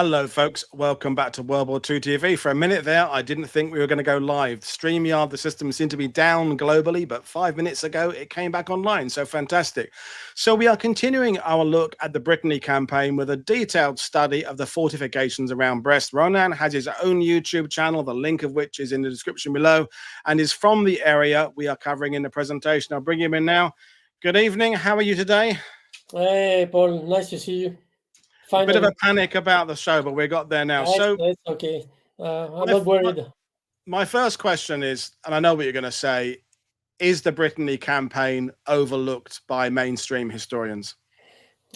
Hello, folks. Welcome back to World War II TV. For a minute there, I didn't think we were going to go live. StreamYard, the system seemed to be down globally, but 5 minutes ago, it came back online. So fantastic. So we are continuing our look at the Brittany Campaign with a detailed study of the fortifications around Brest. Ronan has his own YouTube channel, the link of which is in the description below, and is from the area we are covering in the presentation. I'll bring him in now. Good evening. How are you today? Hey, Paul. Nice to see you. Finally. A bit of a panic about the show, but we got there now. It's okay. I'm not worried. My first question is, and I know what you're going to say, is the Brittany Campaign overlooked by mainstream historians?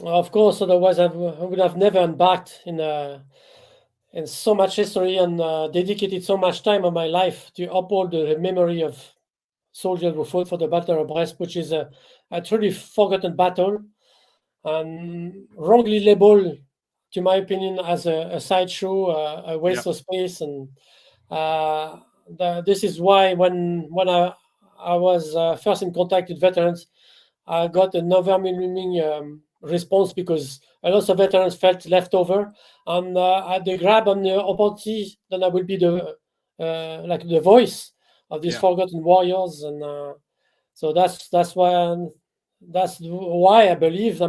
Of course, otherwise I would have never embarked in so much history and dedicated so much time of my life to uphold the memory of soldiers who fought for the Battle of Brest, which is a truly forgotten battle and wrongly labeled, to my opinion, as a sideshow, a waste of space. And this is why when I was first in contact with veterans, I got an overwhelming response because a lot of veterans felt left over, and at the grab on the opportunity, then I will be the the voice of these forgotten warriors, and so that's why I believe.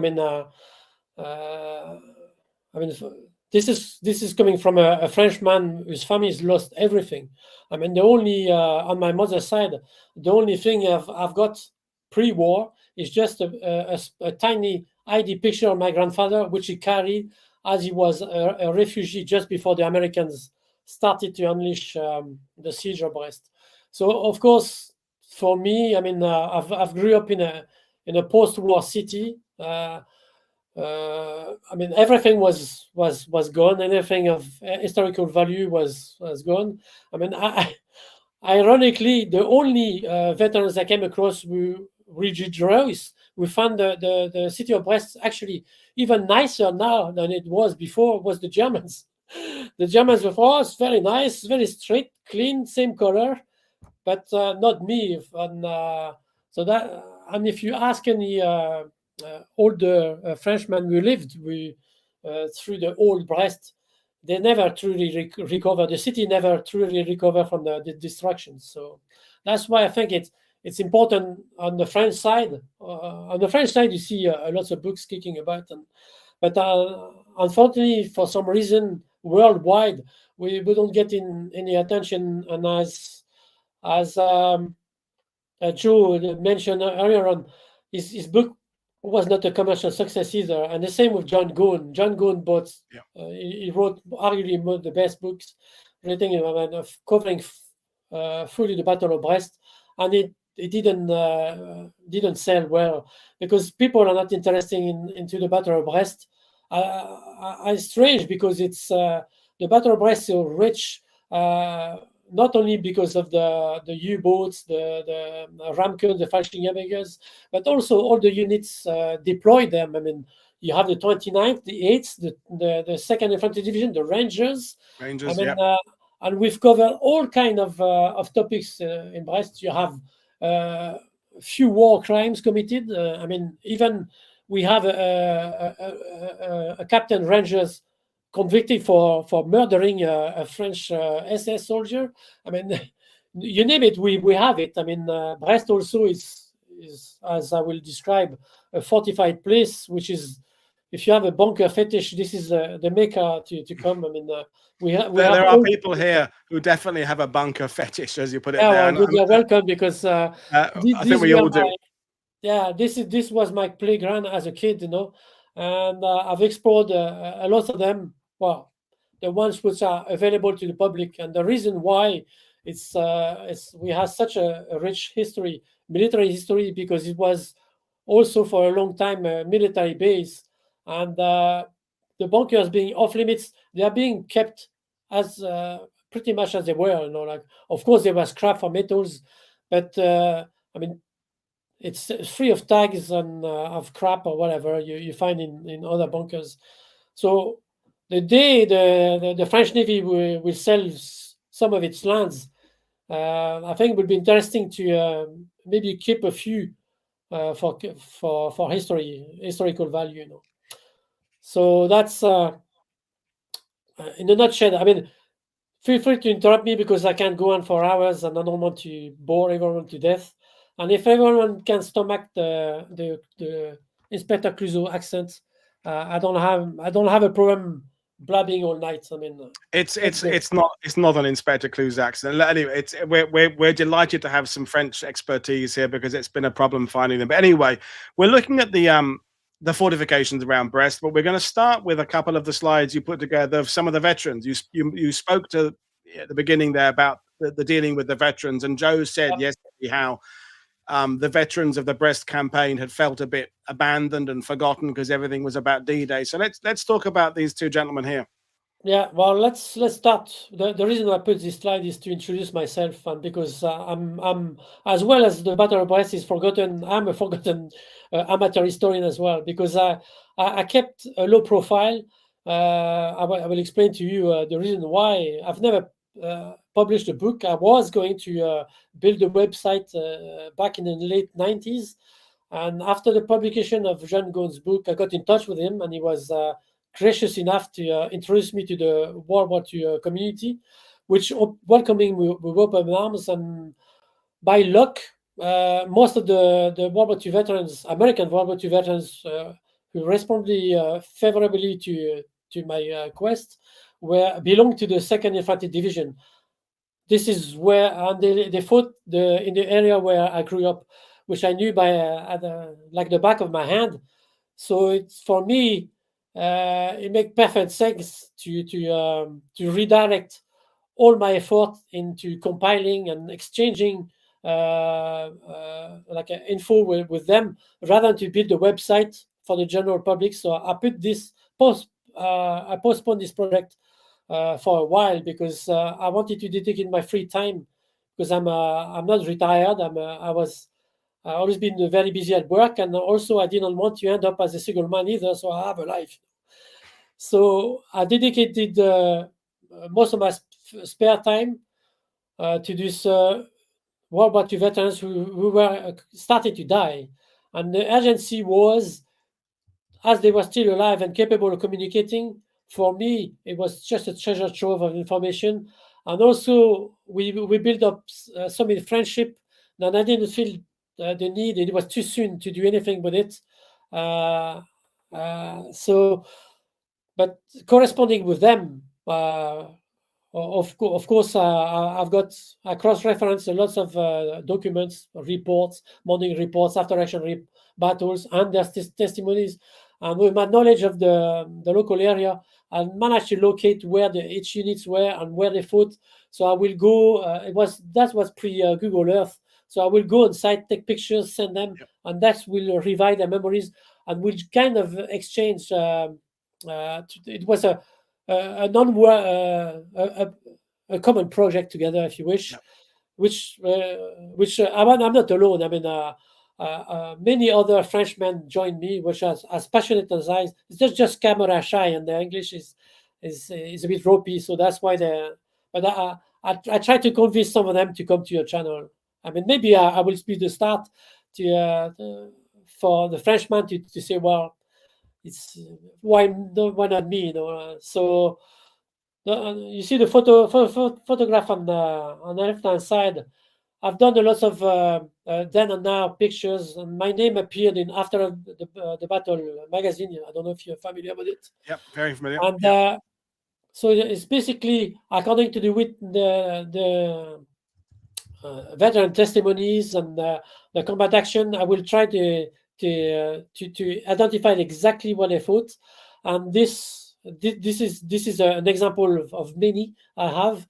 This is coming from a Frenchman whose family has lost everything. I mean, the only on my mother's side, the only thing I've got pre-war is just a tiny ID picture of my grandfather, which he carried as he was a refugee just before the Americans started to unleash the siege of Brest. So, of course, for me, I mean, I've grew up in a post-war city. I mean, everything was gone. Anything of historical value was gone. I mean, ironically, the only veterans I came across were rigid heroes. We found the city of Brest actually even nicer now than it was before. Was the Germans? The Germans were, for us, very nice, very straight, clean, same color, but not me. And if you ask any older Frenchmen who lived through the old Brest, they never truly recover. The city never truly recover from the destruction. So that's why I think it's important on the French side. On the French side, you see lots of books kicking about, but unfortunately, for some reason, worldwide, we don't get any attention. And as Joe mentioned earlier on, his book was not a commercial success either. And the same with John Goon. John Goon he wrote arguably one of the best books written of covering fully the Battle of Brest, and it didn't sell well because people are not interested into the Battle of Brest. It's strange because it's the Battle of Brest is so rich. Not only because of the U-boats, the Ramkun, the Fallschirmjägers, but also all the units deployed them. I mean, you have the 29th, the 8th, the 2nd Infantry Division, the Rangers. And we've covered all kind of topics in Brest. You have few war crimes committed. I mean, even we have a Captain Rangers convicted for murdering a French SS soldier. I mean, you name it, we have it. I mean, Brest also is, as I will describe, a fortified place, which is, if you have a bunker fetish, this is the mecca to come. I mean, there are people here who definitely have a bunker fetish, as you put it. Yeah, well, you're welcome, because I think we all do. This was my playground as a kid, and I've explored a lot of them. Well, the ones which are available to the public, and the reason why we have such a rich history, military history, because it was also for a long time a military base, and the bunkers being off limits, they are being kept as pretty much as they were. Like, of course there was scrap for metals, but I mean, it's free of tags and of crap or whatever you find in other bunkers. So the day the French Navy will sell some of its lands, I think it would be interesting to maybe keep a few for historical value. So that's in a nutshell, I mean, feel free to interrupt me because I can't go on for hours and I don't want to bore everyone to death. And if everyone can stomach the Inspector Clouseau accent, I don't have a problem blabbing all night. I mean, it's not an Inspector Clouseau accent. Anyway, we're delighted to have some French expertise here because it's been a problem finding them. But anyway, we're looking at the fortifications around Brest, but we're going to start with a couple of the slides you put together of some of the veterans. You spoke to at the beginning there about the dealing with the veterans, and Joe said yesterday how the veterans of the Brest campaign had felt a bit abandoned and forgotten because everything was about D-Day. So let's talk about these two gentlemen here. Yeah, well, let's start. The reason I put this slide is to introduce myself, and because I'm as well as the Battle of Brest is forgotten. I'm a forgotten amateur historian as well because I kept a low profile. I will explain to you the reason why. I've never published a book. I was going to build a website back in the late 90s, and after the publication of Jean Gaugne's book, I got in touch with him, and he was gracious enough to introduce me to the World War II community, which welcoming with open arms. And by luck, most of the World War II veterans, American World War II veterans, who responded favorably to my quest, belonged to the 2nd Infantry Division. This is where they fought in the area where I grew up, which I knew by like the back of my hand. So it's for me. It makes perfect sense to redirect all my effort into compiling and exchanging info with them rather than to build a website for the general public. So I put this I postponed this project for a while because I wanted to dedicate my free time because I'm not retired. I always been very busy at work, and also I didn't want to end up as a single man either, so I have a life. So I dedicated most of my spare time to this World War II veterans who were starting to die. And the urgency was, as they were still alive and capable of communicating, for me, it was just a treasure trove of information. And also, we built up so many friendship that I didn't feel the need. It was too soon to do anything with it. But corresponding with them, of course, I've got I cross-reference lots of documents, reports, morning reports, after-action battles, and their testimonies. And with my knowledge of the local area, I managed to locate where each units were and where they fought. So I will go. That was pre-Google Earth. So I will go on site, take pictures, send them, and that will revive their memories, and we'll kind of exchange. It was a common project together, if you wish, which I'm not alone. I mean, many other Frenchmen joined me, which are as passionate as I. It's just camera shy, and their English is a bit ropey, so that's why they. But I try to convince some of them to come to your channel. I mean, maybe I will be the start for the Frenchman to say, well, it's why not me, So you see the photograph on the left-hand side. I've done a lot of then and now pictures, and my name appeared in After the Battle magazine. I don't know if you're familiar with it. Yep, very familiar. And so it's basically according to the veteran testimonies and the combat action. I will try to identify exactly what I fought, and this is an example of many I have.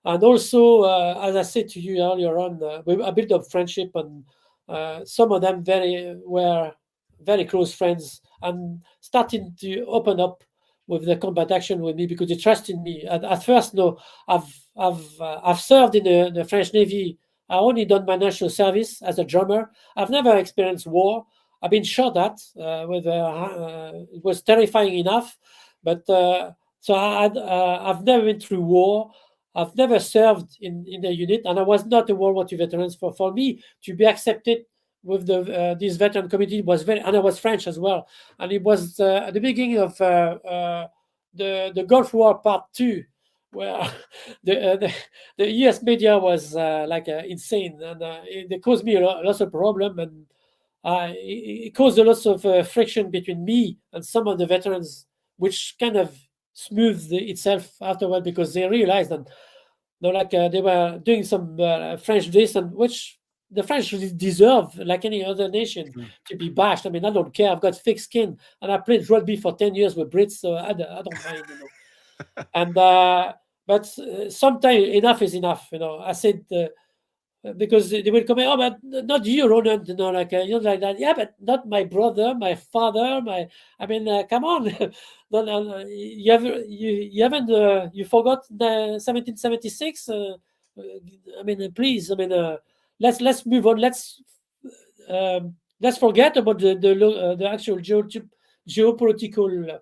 And also, as I said to you earlier on, I built up friendship, and some of them were very close friends, and starting to open up with the combat action with me because they trust in me. At first, no, I've served in the French Navy. I only done my national service as a drummer. I've never experienced war. I've been shot at. It was terrifying enough, but so I've never been through war. I've never served in a unit, and I was not a World War II veteran. For me to be accepted with this veteran community was and I was French as well, and it was at the beginning of the Gulf War Part 2, where the US media was insane, and it caused me lots of problem, and it caused a lot of friction between me and some of the veterans, which kind of smoothed itself afterward, because they realized that they were doing some French this, and which the French deserve, like any other nation, to be bashed. I mean, I don't care. I've got thick skin, and I played rugby for 10 years with Brits, so I don't mind, And but sometimes enough is enough. I said. Because they will come, oh, but not you, Ronan, like that. Yeah, but not my brother, my father, I mean, come on, you haven't you forgot the 1776. I mean, please, I mean, let's move on. Let's forget about the actual geopolitical.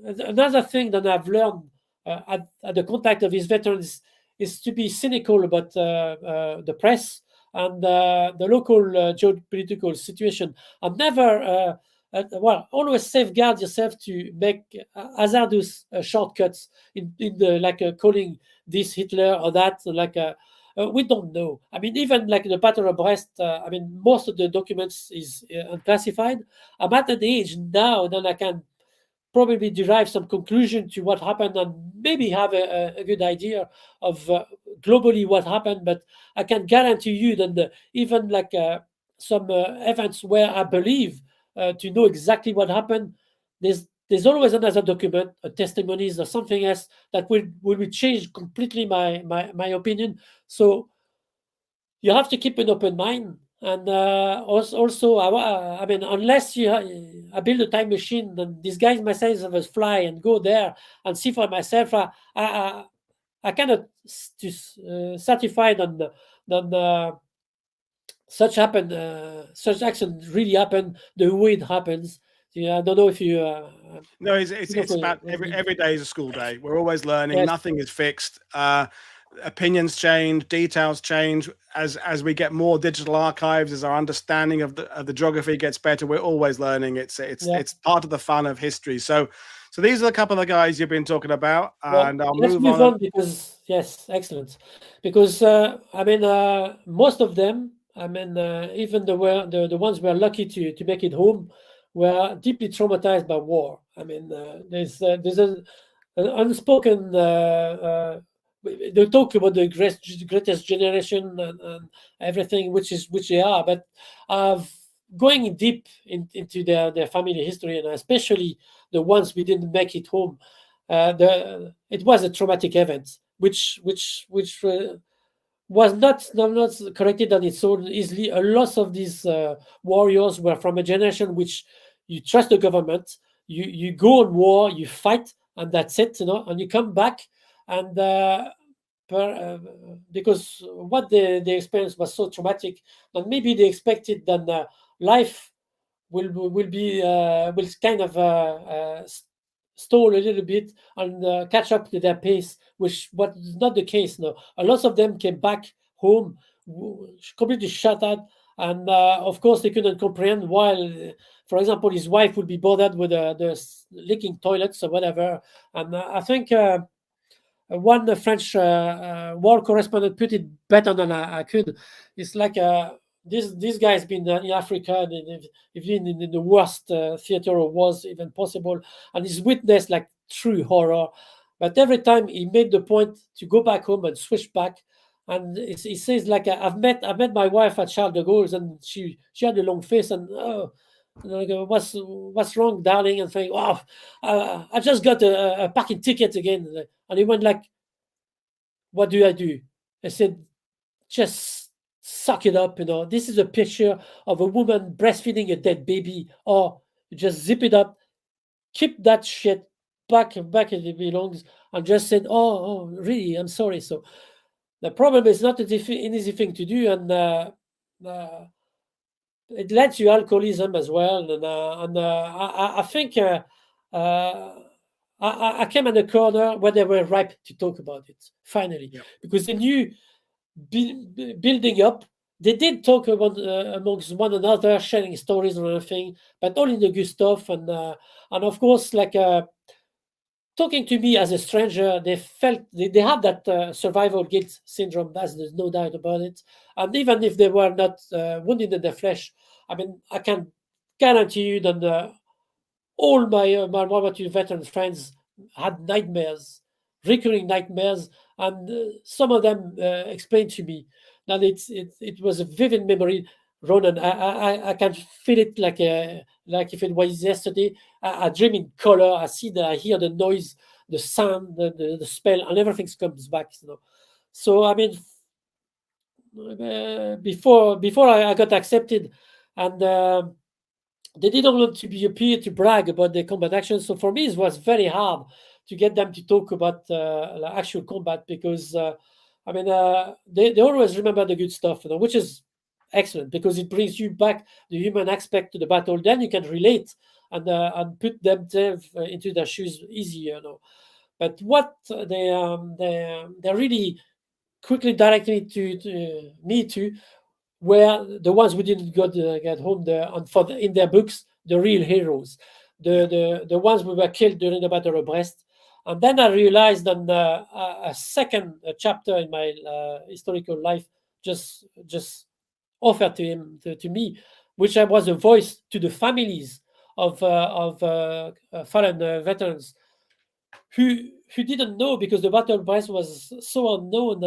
Another thing that I've learned at the contact of these veterans is to be cynical about the press and the local geopolitical situation, and never, always safeguard yourself to make hazardous shortcuts in the calling this Hitler or that. We don't know. I mean, even like the Battle of Brest, I mean, most of the documents is unclassified. I'm at an age now that I can probably derive some conclusion to what happened, and maybe have a good idea of globally what happened. But I can guarantee you that even some events where I believe to know exactly what happened, there's always another document, a testimonies or something else that will change completely my opinion. So you have to keep an open mind. And also, I mean, unless I build a time machine, then disguise myself as a fly and go there and see for myself, I cannot certified on such action really happen the way it happens. Yeah, I don't know if you. No, it's about every day is a school day. We're always learning. Yes. Nothing is fixed. Opinions change, details change as we get more digital archives, as our understanding of the geography gets better. We're always learning. It's part of the fun of history. So these are a couple of the guys you've been talking about, and let's move on because yes, excellent. Because I mean, most of them, I mean, even the ones we are lucky to make it home, were deeply traumatized by war. I mean, there's an unspoken. They talk about the greatest generation and everything, which they are, but going deep into their family history, and especially the ones we didn't make it home, it was a traumatic event, which was not corrected on its own easily. A lot of these warriors were from a generation which you trust the government, you go on war, you fight, and that's it, and you come back. And because what they experienced was so traumatic, that maybe they expected that life will kind of stall a little bit and catch up to their pace, which was not the case. No, a lot of them came back home completely shut out, and of course they couldn't comprehend why, for example, his wife would be bothered with the leaking toilets or whatever. And I think one French war correspondent put it better than I could. It's like this guy's been in Africa, they've been in the worst theater of wars even possible, and he's witnessed like true horror. But every time he made the point to go back home and switch back, and he says like, I've met my wife at Charles de Gaulle's, and she had a long face, and I go, what's wrong, darling? And saying, oh, I just got a parking ticket again. And he went like, what do I do? I said, just suck it up. This is a picture of a woman breastfeeding a dead baby. Or you just zip it up, keep that shit back as it belongs, and just said, oh, really, I'm sorry. So the problem is not an easy thing to do, and it led to alcoholism as well. And I think I came in a corner where they were ripe to talk about it finally, because they knew building up they did talk about amongst one another, sharing stories and everything, but only the good stuff. And of course, like talking to me as a stranger, they felt they had that survival guilt syndrome. There's no doubt about it. And even if they were not wounded in the flesh, I mean, I can guarantee you that all my World War II veteran friends had nightmares, recurring nightmares, and some of them explained to me that it was a vivid memory. Ronan, I can feel it like if it was yesterday. I dream in color. I hear the noise, the sound, the smell, and everything comes back. So I mean, before I got accepted, and they didn't want to be appear to brag about their combat actions. So for me, it was very hard to get them to talk about actual combat because I mean they always remember the good stuff, which is excellent because it brings you back the human aspect to the battle. Then you can relate and put themselves into their shoes easier. But what they really quickly directed me to were the ones who didn't get home in their books, the real heroes, the ones who were killed during the Battle of Brest. And then I realized that a second chapter in my historical life just offered to me, which I was a voice to the families of fallen veterans who didn't know because the Battle of Brest was so unknown,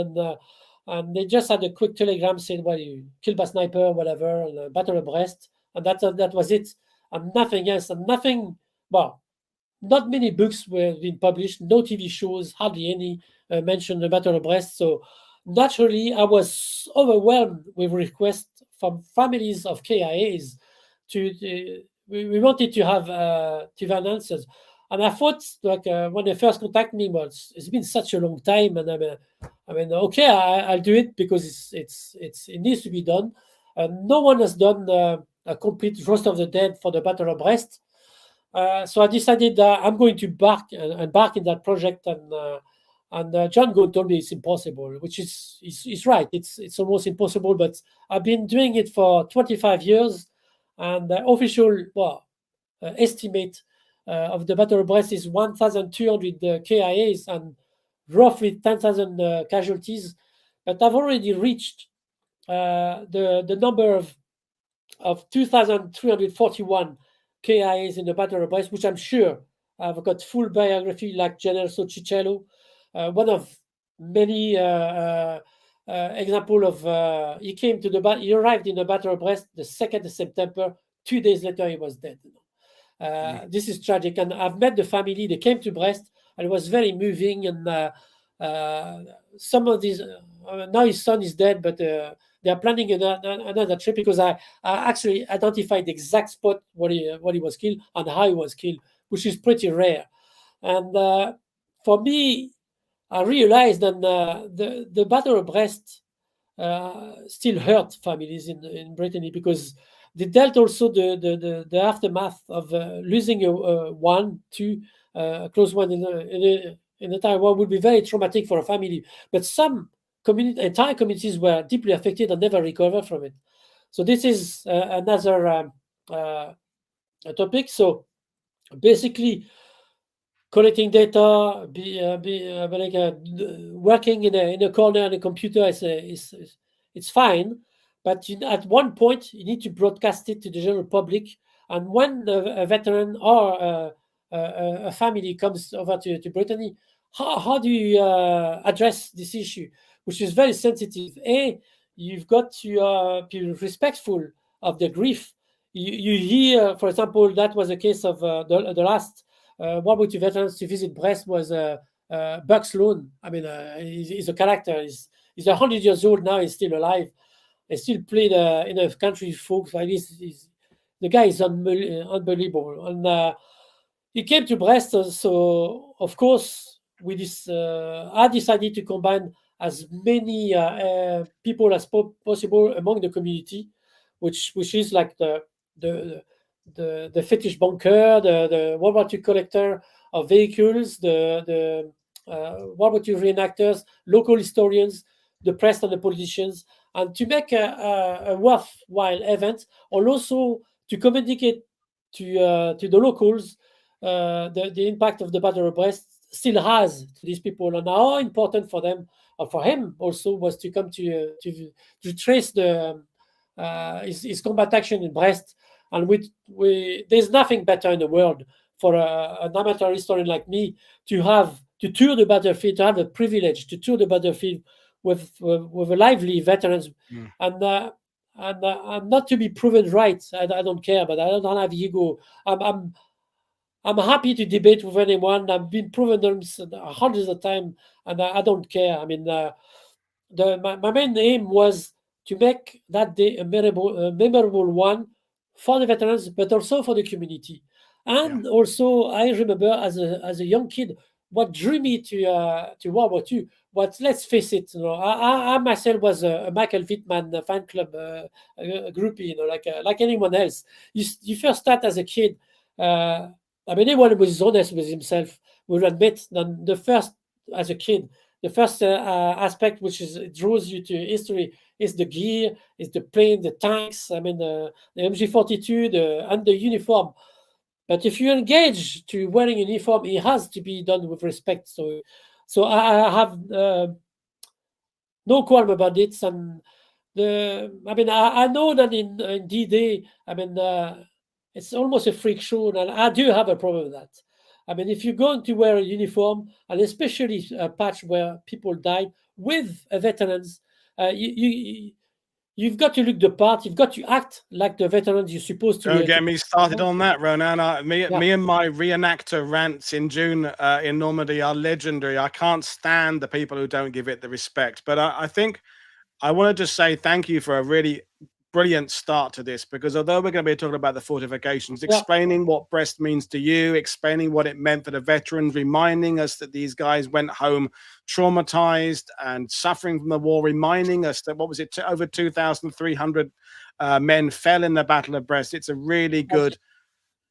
and they just had a quick telegram saying, "Well, you killed by sniper, whatever," and Battle of Brest, and that was it, and nothing else, and nothing. Well, not many books were being published, no TV shows, hardly any mentioned the Battle of Brest. So naturally, I was overwhelmed with requests from families of KIAs we wanted to have answers. And I thought, like when they first contacted me, well, it's been such a long time, and I mean, okay, I'll do it because it needs to be done. No one has done a complete roster of the dead for the Battle of Brest. So I decided that I'm going to embark in that project, and John Good told me it's impossible, which is right. It's almost impossible, but I've been doing it for 25 years, and the official estimate of the Battle of Brest is 1,200 KIAs and roughly 10,000 casualties. But I've already reached the number of 2,341 KIAs in the Battle of Brest, which I'm sure I've got full biography like General Sochicello, one of many example of he arrived in the Battle of Brest the 2nd of September. 2 days later, he was dead. This is tragic, and I've met the family. They came to Brest, and it was very moving. And some of these now his son is dead, but they are planning another trip because I actually identified the exact spot where he was killed and how he was killed, which is pretty rare. And for me, I realized that the Battle of Brest still hurt families in Brittany because they dealt also the aftermath of losing a close one in the entire war would be very traumatic for a family. But some entire communities were deeply affected and never recovered from it. So this is another topic. So basically, collecting data, working in a corner on a computer it's fine, but at one point you need to broadcast it to the general public. And when a veteran or a family comes over to Brittany, how do you address this issue, which is very sensitive? You've got to be respectful of the grief. You hear, for example, that was a case of the last World War II veterans to visit Brest was Buck Sloan. I mean, he's a character. He's 100 years old now. He's still alive. He still played in a country folk. The guy is unbelievable. And he came to Brest. So, of course, with this, I decided to combine as many people as possible among the community, which is like the fetish bunker, the World War II collector of vehicles, the World War II reenactors, local historians, the press and the politicians. and to make a worthwhile event, or also to communicate to the locals the impact of the Battle of Brest still has to these people, and how important for them, or for him also, was to come to trace his combat action in Brest. And there's nothing better in the world for an amateur historian like me to tour the battlefield, to have the privilege to tour the battlefield with a lively veterans, Mm. and not to be proven right. I don't care, but I don't have ego. I'm happy to debate with anyone. I've been proven them hundreds of times, and I don't care. I mean, my main aim was to make that day a memorable one for the veterans, but also for the community. Yeah. And also, I remember as a young kid, what drew me to World War II. What, let's face it, I myself was a Michael Wittmann fan club groupie, like anyone else. You first start as a kid. I mean, anyone who is honest with himself will admit that as a kid, the first aspect which draws you to history is the gear, is the plane, the tanks. I mean, the MG42, and the uniform. But if you engage to wearing a uniform, it has to be done with respect. So I have no qualm about it. And I know that in D-Day, it's almost a freak show, and I do have a problem with that. I mean, if you're going to wear a uniform, and especially a patch where people died with veterans, you've got to look the part. You've got to act like the veterans you're supposed to. Don't get me started on that, Ronan. Me and my reenactor rants in June in Normandy are legendary. I can't stand the people who don't give it the respect. But I think I want to just say thank you for a really brilliant start to this, because although we're going to be talking about the fortifications, explaining what Brest means to you, explaining what it meant for the veterans, reminding us that these guys went home traumatized and suffering from the war, reminding us that, what was it, over 2,300 men fell in the Battle of Brest. It's a really good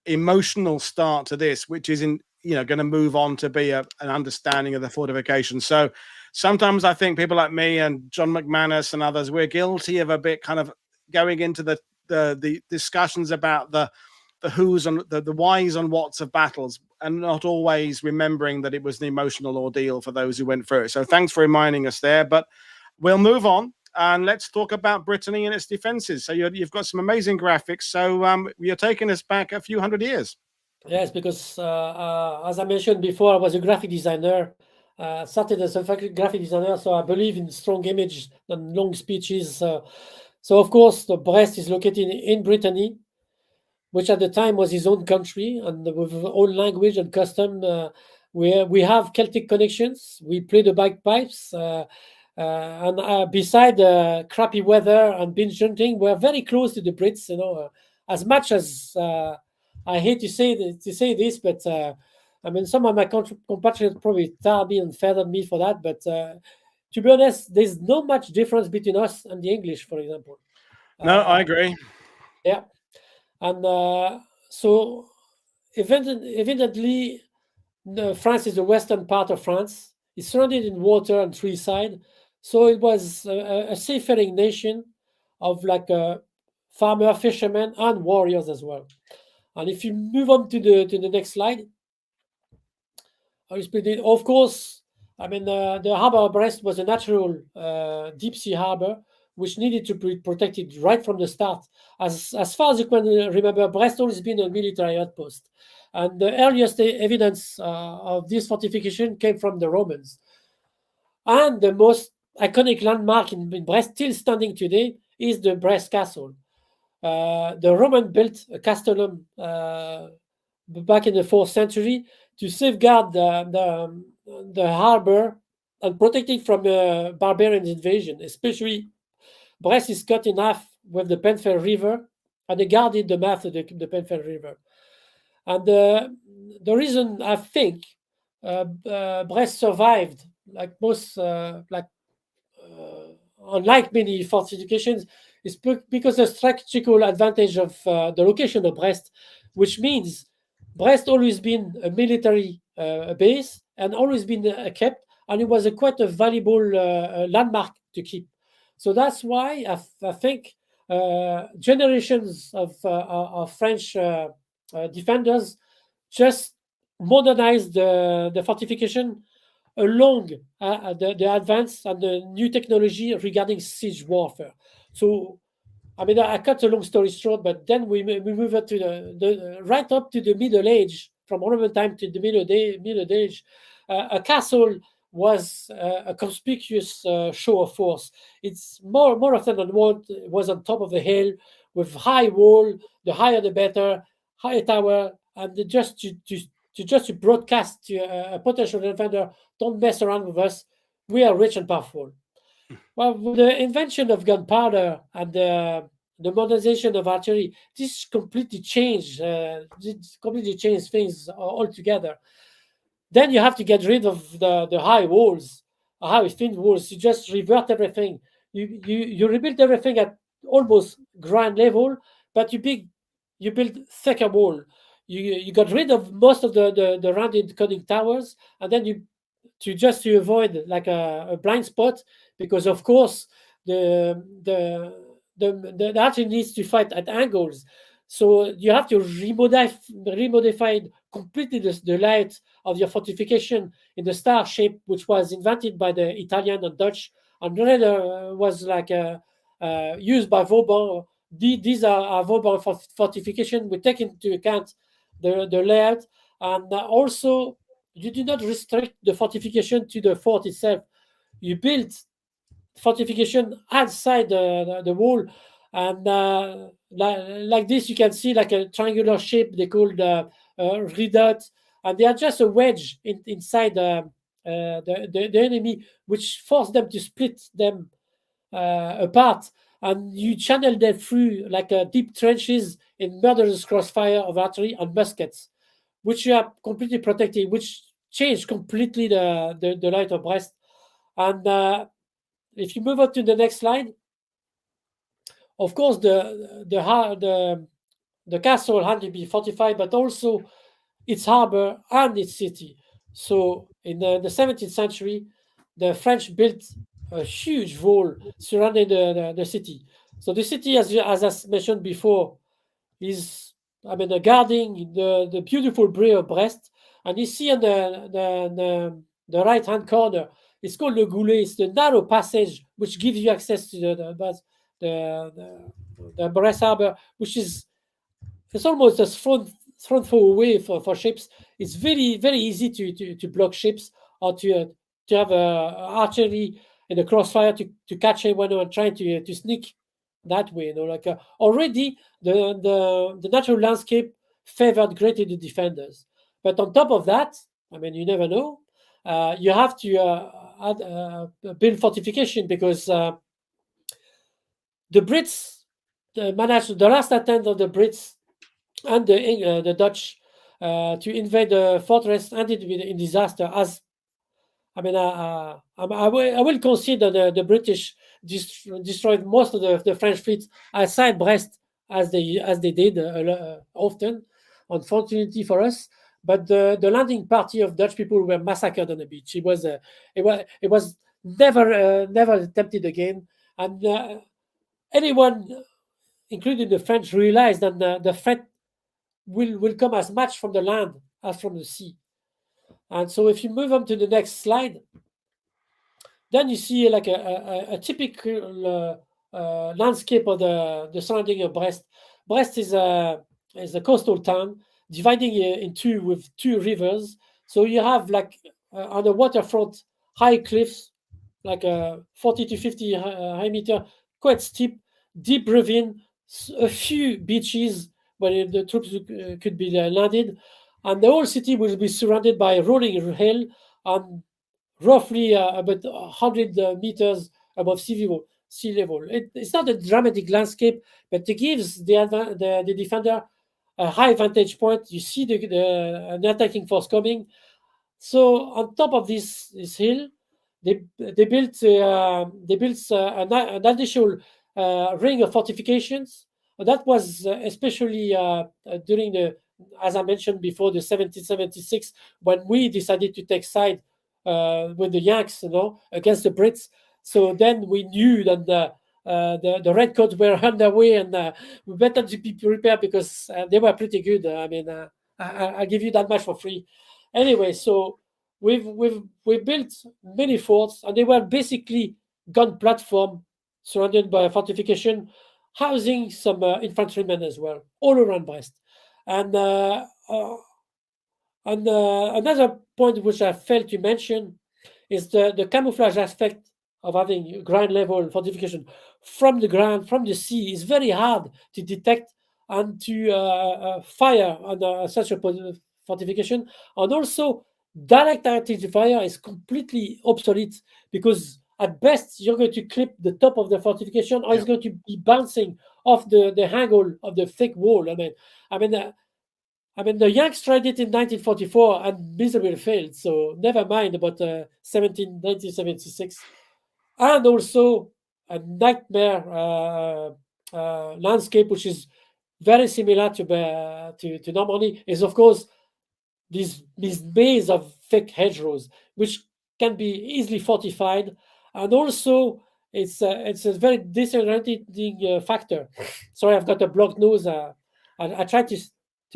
emotional start to this, which is going to move on to be an understanding of the fortifications. So sometimes I think people like me and John McManus and others, we're guilty of a bit kind of going into the discussions about the who's and the whys and whats of battles, and not always remembering that it was an emotional ordeal for those who went through it. So thanks for reminding us there. But we'll move on and let's talk about Brittany and its defenses. So you've got some amazing graphics. So you're taking us back a few hundred years. Yes, because as I mentioned before, I was a graphic designer. Started as a graphic designer, so I believe in strong images and long speeches. So of course, the Brest is located in Brittany, which at the time was his own country, and with his own language and custom. We have Celtic connections. We play the bagpipes, and beside crappy weather and binge hunting, we're very close to the Brits. As much as I hate to say this, but I mean, some of my compatriots probably tar me and feathered me for that. But to be honest, there's not much difference between us and the English, for example. No, I agree. Yeah. And so evidently, France is the western part of France. It's surrounded in water and treeside. So it was a seafaring nation of like farmer, fishermen, and warriors as well. And if you move on to the next slide, of course, I mean, the harbor of Brest was a natural deep sea harbor, which needed to be protected right from the start. As far as you can remember, Brest always been a military outpost. And the earliest evidence of this fortification came from the Romans. And the most iconic landmark in Brest, still standing today, is the Brest Castle. The Roman built a castellum back in the 4th century to safeguard the harbor and protect it from barbarian invasion. Especially, Brest is cut in half with the Penfell River, and they guarded the mouth of the Penfell River. And the reason I think Brest survived, like most, unlike many fortifications, is because of the strategical advantage of the location of Brest, which means Brest always been a military base and always been kept, and it was quite a valuable landmark to keep. So that's why I think generations of French defenders just modernized the fortification along the advance and the new technology regarding siege warfare. So, I mean, I cut a long story short, but then we move up to the right up to the Middle Age, from Roman time to the Middle Age. A castle was a conspicuous show of force. It's more often than not was on top of a hill with high wall. The higher the better, high tower, and just to broadcast to a potential defender, don't mess around with us. We are rich and powerful. Well, with the invention of gunpowder and the modernization of artillery, this completely changed. This completely changed things altogether. Then you have to get rid of the high walls, high thin walls. You just revert everything. You rebuild everything at almost ground level, but you build thicker wall. You got rid of most of the rounded cutting towers, and then to avoid like a blind spot, because of course the artillery needs to fight at angles. So you have to remodify completely the layout of your fortification in the star shape, which was invented by the Italian and Dutch, and later was like used by Vauban. These are Vauban fortification. We take into account the layout, and also you do not restrict the fortification to the fort itself. You build fortification outside the wall, and like this you can see like a triangular shape they call the redoubt, and they are just a wedge inside the enemy, which force them to split them apart, and you channel them through like deep trenches in murderous crossfire of artillery and muskets, which you are completely protected, which changed completely the light of Brest. And if you move on to the next slide, of course the castle had to be fortified, but also its harbor and its city. So in the 17th century, the French built a huge wall surrounding the city. So the city, as I mentioned before, is, I mean, guarding the beautiful bridge of Brest. And you see on the right hand corner, it's called the Goulet. It's the narrow passage which gives you access to the Brest harbor, which is, it's almost a thrown away for ships. It's very easy to block ships, or to have artillery in the crossfire to catch anyone trying to sneak that way. Like already the natural landscape favored greatly the defenders. But on top of that, I mean, you never know. You have to build fortification, because the Brits managed, the last attempt of the Brits and the Dutch to invade the fortress ended in disaster. As I mean, I will consider the British destroyed most of the French fleet outside Brest, as they did often, unfortunately for us. But the landing party of Dutch people were massacred on the beach. It was never attempted again, and anyone, including the French, realized that the threat will come as much from the land as from the sea. And so if you move on to the next slide, then you see like a typical landscape of the surrounding of Brest. Brest is a coastal town dividing in two with two rivers. So you have like on the waterfront high cliffs, like 40 to 50 high meter, quite steep, deep ravine, a few beaches where the troops could be landed, and the whole city will be surrounded by a rolling hill and roughly about 100 meters above sea level. It's not a dramatic landscape, but it gives the defender a high vantage point. You see the attacking force coming. So on top of this hill, they built an additional ring of fortifications. That was especially during as I mentioned before, the 1776, when we decided to take side with the Yanks, against the Brits. So then we knew that the redcoats were on their way, and we better to be prepared because they were pretty good. I give you that much for free. Anyway, so we built many forts, and they were basically gun platform surrounded by a fortification, housing some infantrymen as well, all around Brest. And another point which I failed to mention is the camouflage aspect of having ground level fortification from the ground, from the sea, is very hard to detect and to fire on such a fortification. And also, direct artillery fire is completely obsolete because at best you're going to clip the top of the fortification, or it's going to be bouncing off the angle of the thick wall. I mean, the Yanks tried it in 1944 and miserably failed. So never mind about 1976, and also a nightmare landscape, which is very similar to Normandy, is of course this maze of thick hedgerows, which can be easily fortified, and also it's a very disorientating factor. Sorry, I've got a blocked nose. I try to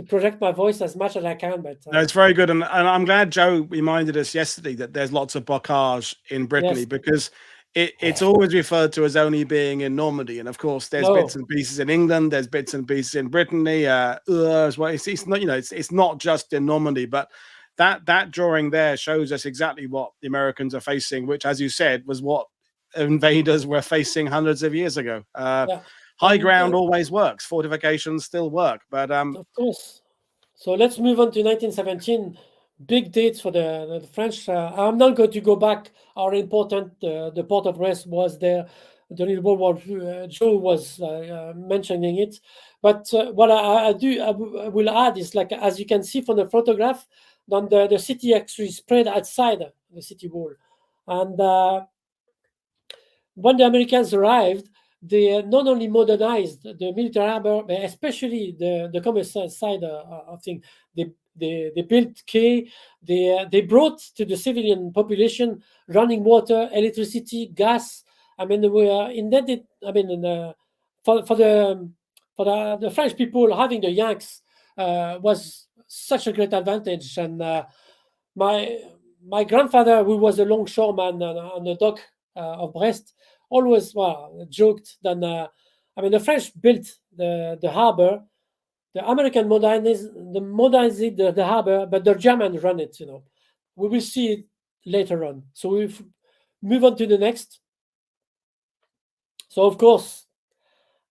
project my voice as much as I can, but no, it's very good, and I'm glad Joe reminded us yesterday that there's lots of bocage in Brittany, because it's always referred to as only being in Normandy, and of course there's bits and pieces in England, there's bits and pieces in Brittany as well. It's not, it's not just in Normandy, but that drawing there shows us exactly what the Americans are facing, which, as you said, was what invaders were facing hundreds of years ago. High ground always works. Fortifications still work, but of course. So let's move on to 1917. Big dates for the French. I'm not going to go back how important the port of Brest was there during World War II. Joe was mentioning it, but what I will add is, like, as you can see from the photograph, then the city actually spread outside the city wall, and when the Americans arrived, they not only modernized the military harbor, but especially the commercial side of things. They built quay. They brought to the civilian population running water, electricity, gas. I mean, we are indebted. I mean, for the French people, having the Yanks was such a great advantage. And my grandfather, who was a longshoreman on the dock of Brest, always joked that the French built the harbor, the American modernized the harbor, but the Germans run it. We will see it later on. So we move on to the next. So of course,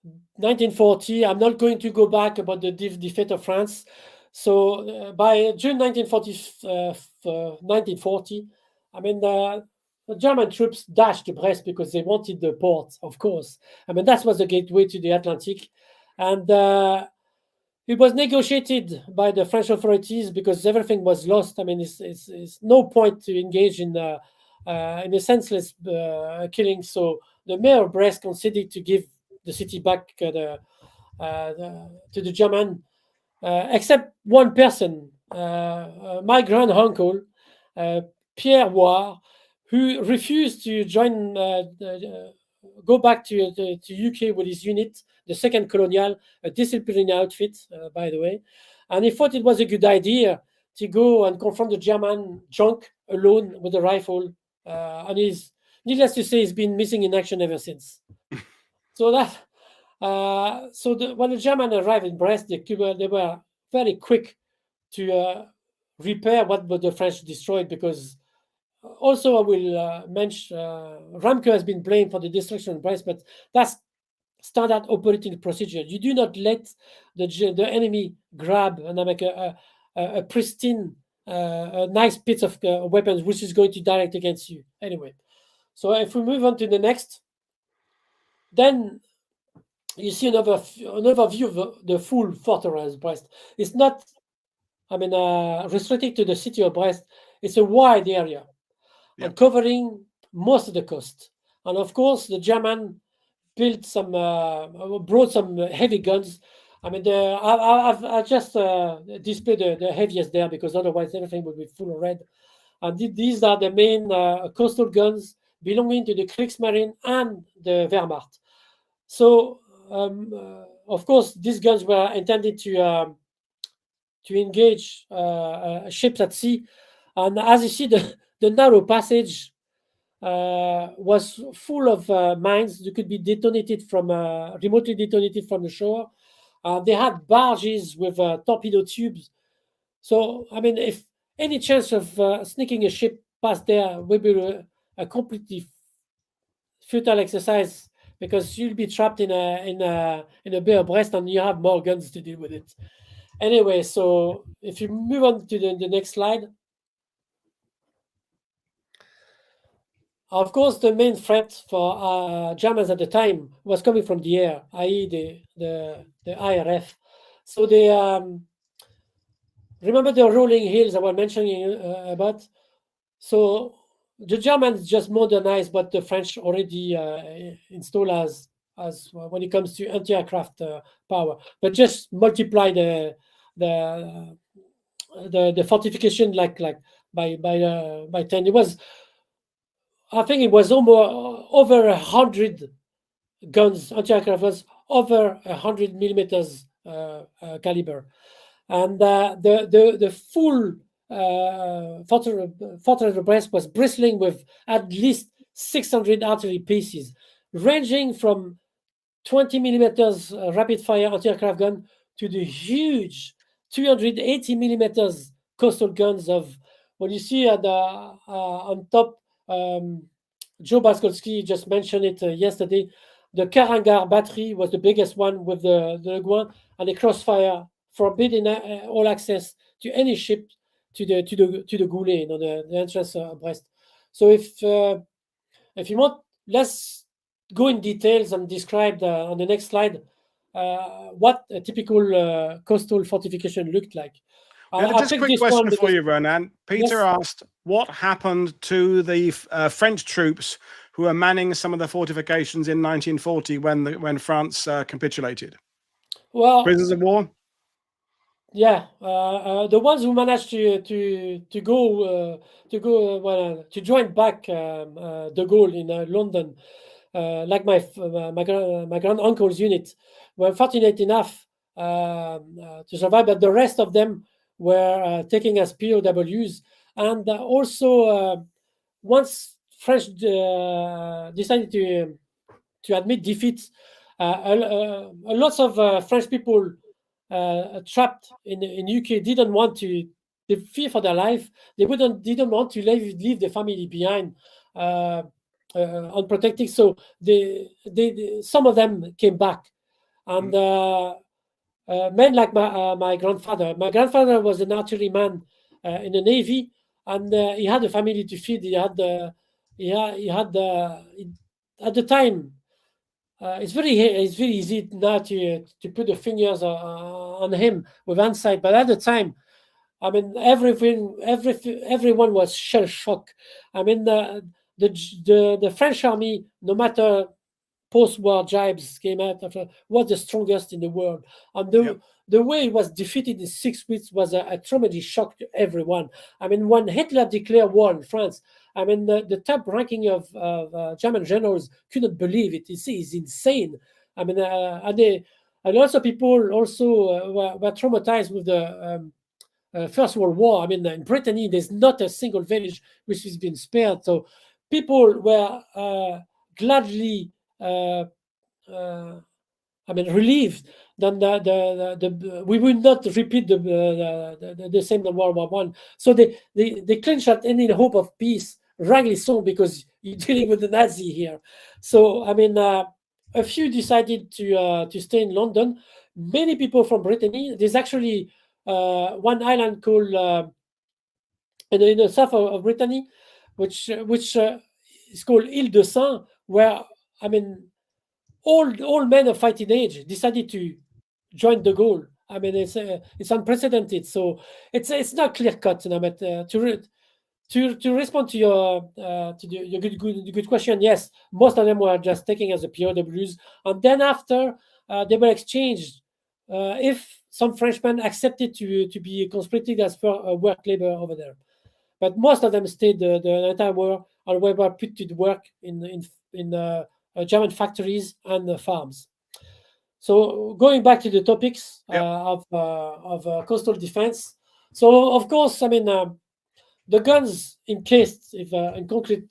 1940. I'm not going to go back about the defeat of France. So by June 1940, the German troops dashed to Brest because they wanted the port, of course. That was the gateway to the Atlantic. And it was negotiated by the French authorities because everything was lost. It's no point to engage in a senseless killing. So the mayor of Brest considered to give the city back to the German, except one person, my grand uncle, Pierre War, who refused to join, go back to UK with his unit, the Second Colonial, a disciplinary outfit, by the way, and he thought it was a good idea to go and confront the German junk alone with a rifle, and needless to say, he's been missing in action ever since. So when the Germans arrived in Brest, they were very quick to repair what the French destroyed, because also I will mention Ramke has been blamed for the destruction of Brest, but that's standard operating procedure. You do not let the enemy grab and make a pristine, nice bit of weapons which is going to direct against you. Anyway, so if we move on to the next, then you see another view of the full fortress Brest. It's not, restricted to the city of Brest. It's a wide area, and covering most of the coast. And of course, the German brought some heavy guns. I've just displayed the heaviest there because otherwise everything would be full of red. And these are the main coastal guns. belonging to the Kriegsmarine and the Wehrmacht. So, of course, these guns were intended to engage ships at sea. And as you see, the narrow passage was full of mines that could be detonated from remotely detonated from the shore. They had barges with torpedo tubes. So, I mean, if any chance of sneaking a ship past there will be a completely futile exercise, because you'll be trapped in a Bay of Brest and you have more guns to deal with it. Anyway, so if you move on to the next slide. Of course, the main threat for Germans at the time was coming from the air, i.e. the IRF. So they remember the rolling hills I was mentioning about. So the Germans just modernized what the French already installed as when it comes to anti-aircraft power, but just multiply the fortification like by 10. It was, I think it was almost over 100 guns, anti-aircraft guns, over 100 millimeters caliber, and the full fortress of Brest was bristling with at least 600 artillery pieces, ranging from 20 millimeters rapid fire anti-aircraft gun to the huge 280 millimeters coastal guns of, when you see at the on top, Joe Baskolski just mentioned it yesterday. The Karangar battery was the biggest one with the Le Guin, and the crossfire forbidding all access to any ship to the Goulet, the entrance of Brest. So if you want, let's go in details and describe on the next slide what a typical coastal fortification looked like. Just a quick question for you, Ronan. Peter asked, what happened to the French troops who were manning some of the fortifications in 1940 when France capitulated? Well, prisoners of war. Yeah, the ones who managed to join back de Gaulle in London, like my grand uncle's unit, were fortunate enough to survive, but the rest of them were taken as POWs. And also, once French decided to admit defeat, lots of French people trapped in UK didn't want to. They fear for their life. They didn't want to leave the family behind unprotected. So some of them came back, and men like my grandfather. My grandfather was an artilleryman in the Navy, and he had a family to feed. At the time. It's very easy now to put the fingers on him with hindsight, but at the time, I mean, everyone was shell shocked. I mean, the French army, no matter post-war jibes came out after, was the strongest in the world, and the way it was defeated in 6 weeks was a traumatic shock to everyone. I mean, when Hitler declared war in France, I mean, the top ranking of German generals couldn't believe it. It's insane. I mean, and lots of people also were traumatized with the First World War. I mean, in Brittany, there's not a single village which has been spared. So people were gladly, relieved that we will not repeat the same in World War One. So they clinched at any hope of peace. Rightly so, because you're dealing with the Nazi here. So I mean, a few decided to stay in London. Many people from Brittany. There's actually one island called in the south of Brittany, which is called Ile de Saint, where I mean, all men of fighting age decided to join de Gaulle. I mean, it's unprecedented. So it's not clear cut, but to respond to your good question, yes, most of them were just taken as a POWs, and then after they were exchanged. If some Frenchmen accepted to be conscripted as for work labor over there, but most of them stayed the entire war and were put to work in German factories and farms. So going back to the topics of coastal defense. So of course, I mean, the guns encased in concrete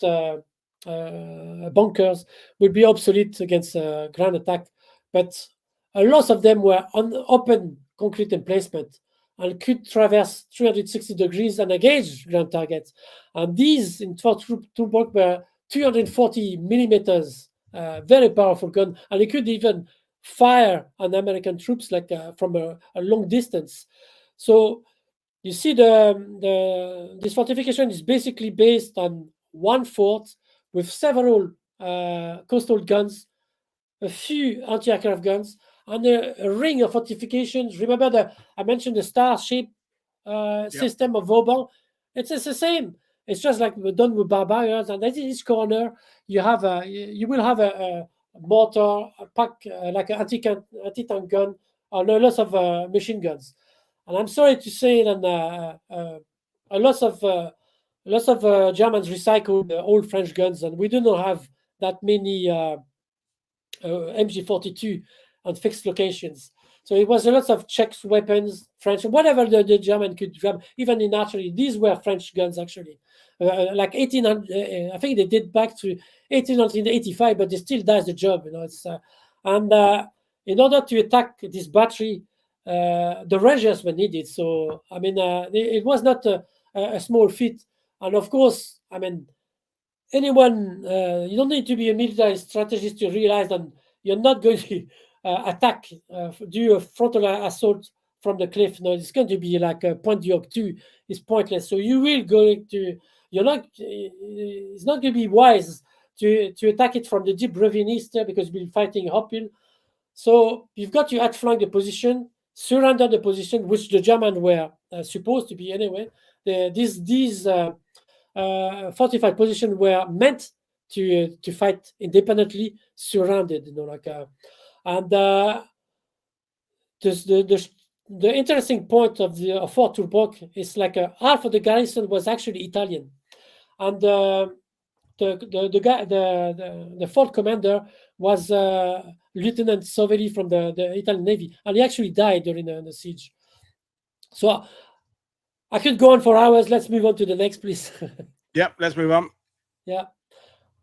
bunkers would be obsolete against ground attack, but a lot of them were on open concrete emplacement and could traverse 360 degrees and engage ground targets. And these in toolbox were 240 millimeters, very powerful gun, and they could even fire on American troops like from a long distance. So you see, this fortification is basically based on one fort with several coastal guns, a few anti-aircraft guns, and a ring of fortifications. Remember I mentioned the star-shaped system of Vauban. It's the same. It's just like we're done with barbarians, and at each corner you will have a mortar, a pack like an anti-tank gun, and a lot of machine guns. And I'm sorry to say that lots of Germans recycled old French guns, and we do not have that many MG42 on fixed locations. So it was a lot of Czech weapons, French, whatever the German could grab. Even in archery, these were French guns actually, like 1800. I think they did back to 1885, but they still does the job. It's and in order to attack this battery, the Rangers were needed. So I mean, it was not a small feat. And of course, I mean, anyone, you don't need to be a military strategist to realize that you're not going to attack, do a frontal assault from the cliff. No, it's going to be like a Point du Hoc 2. It's pointless. So you will go to, it's not going to be wise to attack it from the deep ravine east because you'll be fighting uphill. So you've got to outflank the position, surrender the position, which the Germans were supposed to be anyway. These fortified positions were meant to fight independently, surrounded. And the interesting point of Fort Toolbox is like half of the garrison was actually Italian, and the fort commander was Lieutenant Sovelli from the Italian Navy, and he actually died during the siege. So I could go on for hours. Let's move on to the next, please. Yep, let's move on. Yeah.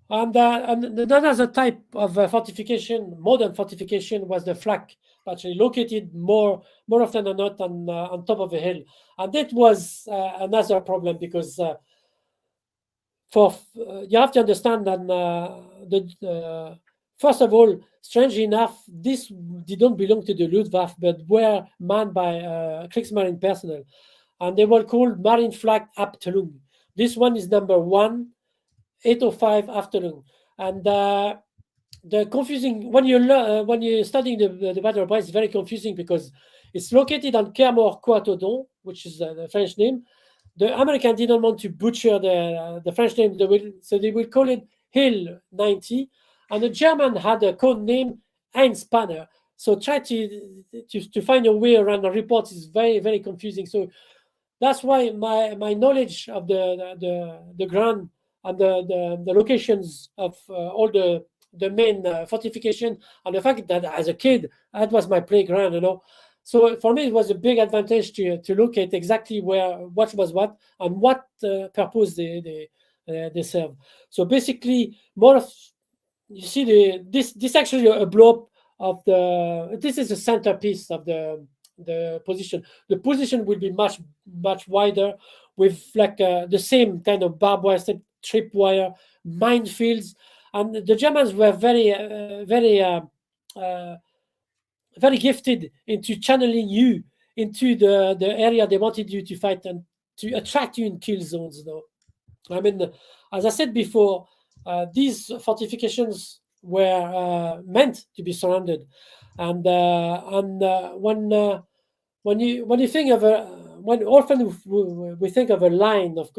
And another type of fortification, modern fortification, was the flak, actually located more often than not on top of a hill. And that was another problem because you have to understand that first of all, strangely enough, this didn't belong to the Luftwaffe, but were manned by Kriegsmarine personnel. And they were called Marine Flak Abteilung. This one is number 1, 805 Abteilung. And the confusing, when you're studying the Battle of Brest, it's very confusing because it's located on Kermor Coatodon, which is the French name. The American didn't want to butcher the French name, so they will call it Hill 90. And the German had a code name Einspanner. So try to find a way around the report is very, very confusing. So that's why my knowledge of the ground and the locations of all the main fortification, and the fact that as a kid that was my playground, So for me it was a big advantage to locate exactly what was what and what purpose they serve. So basically, you see this actually a blow up of this is the centerpiece of the position. The position will be much wider with like the same kind of barbed wire, tripwire, minefields, and the Germans were very gifted into channeling you into the area they wanted you to fight and to attract you in kill zones. I mean, as I said before, these fortifications were meant to be surrounded, and when you think of often we think of a line of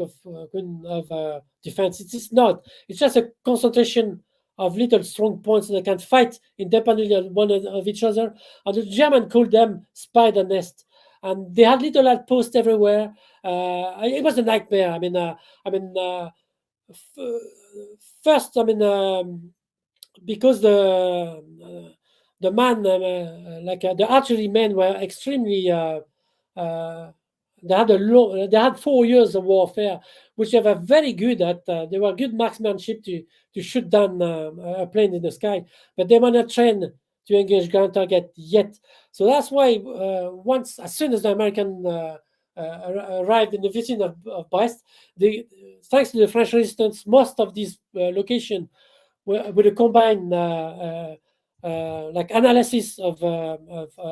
defense, it's not. It's just a concentration of little strong points that can fight independently of one of each other. And the German called them spider nest, and they had little outposts everywhere. It was a nightmare. first, I mean, because the man, the archery men were extremely. They had 4 years of warfare, which they were very good at. They were good marksmanship to shoot down a plane in the sky, but they were not trained to engage ground target yet. So that's why as soon as the American arrived in the vicinity of Brest, thanks to the French resistance, most of these locations with a combined analysis of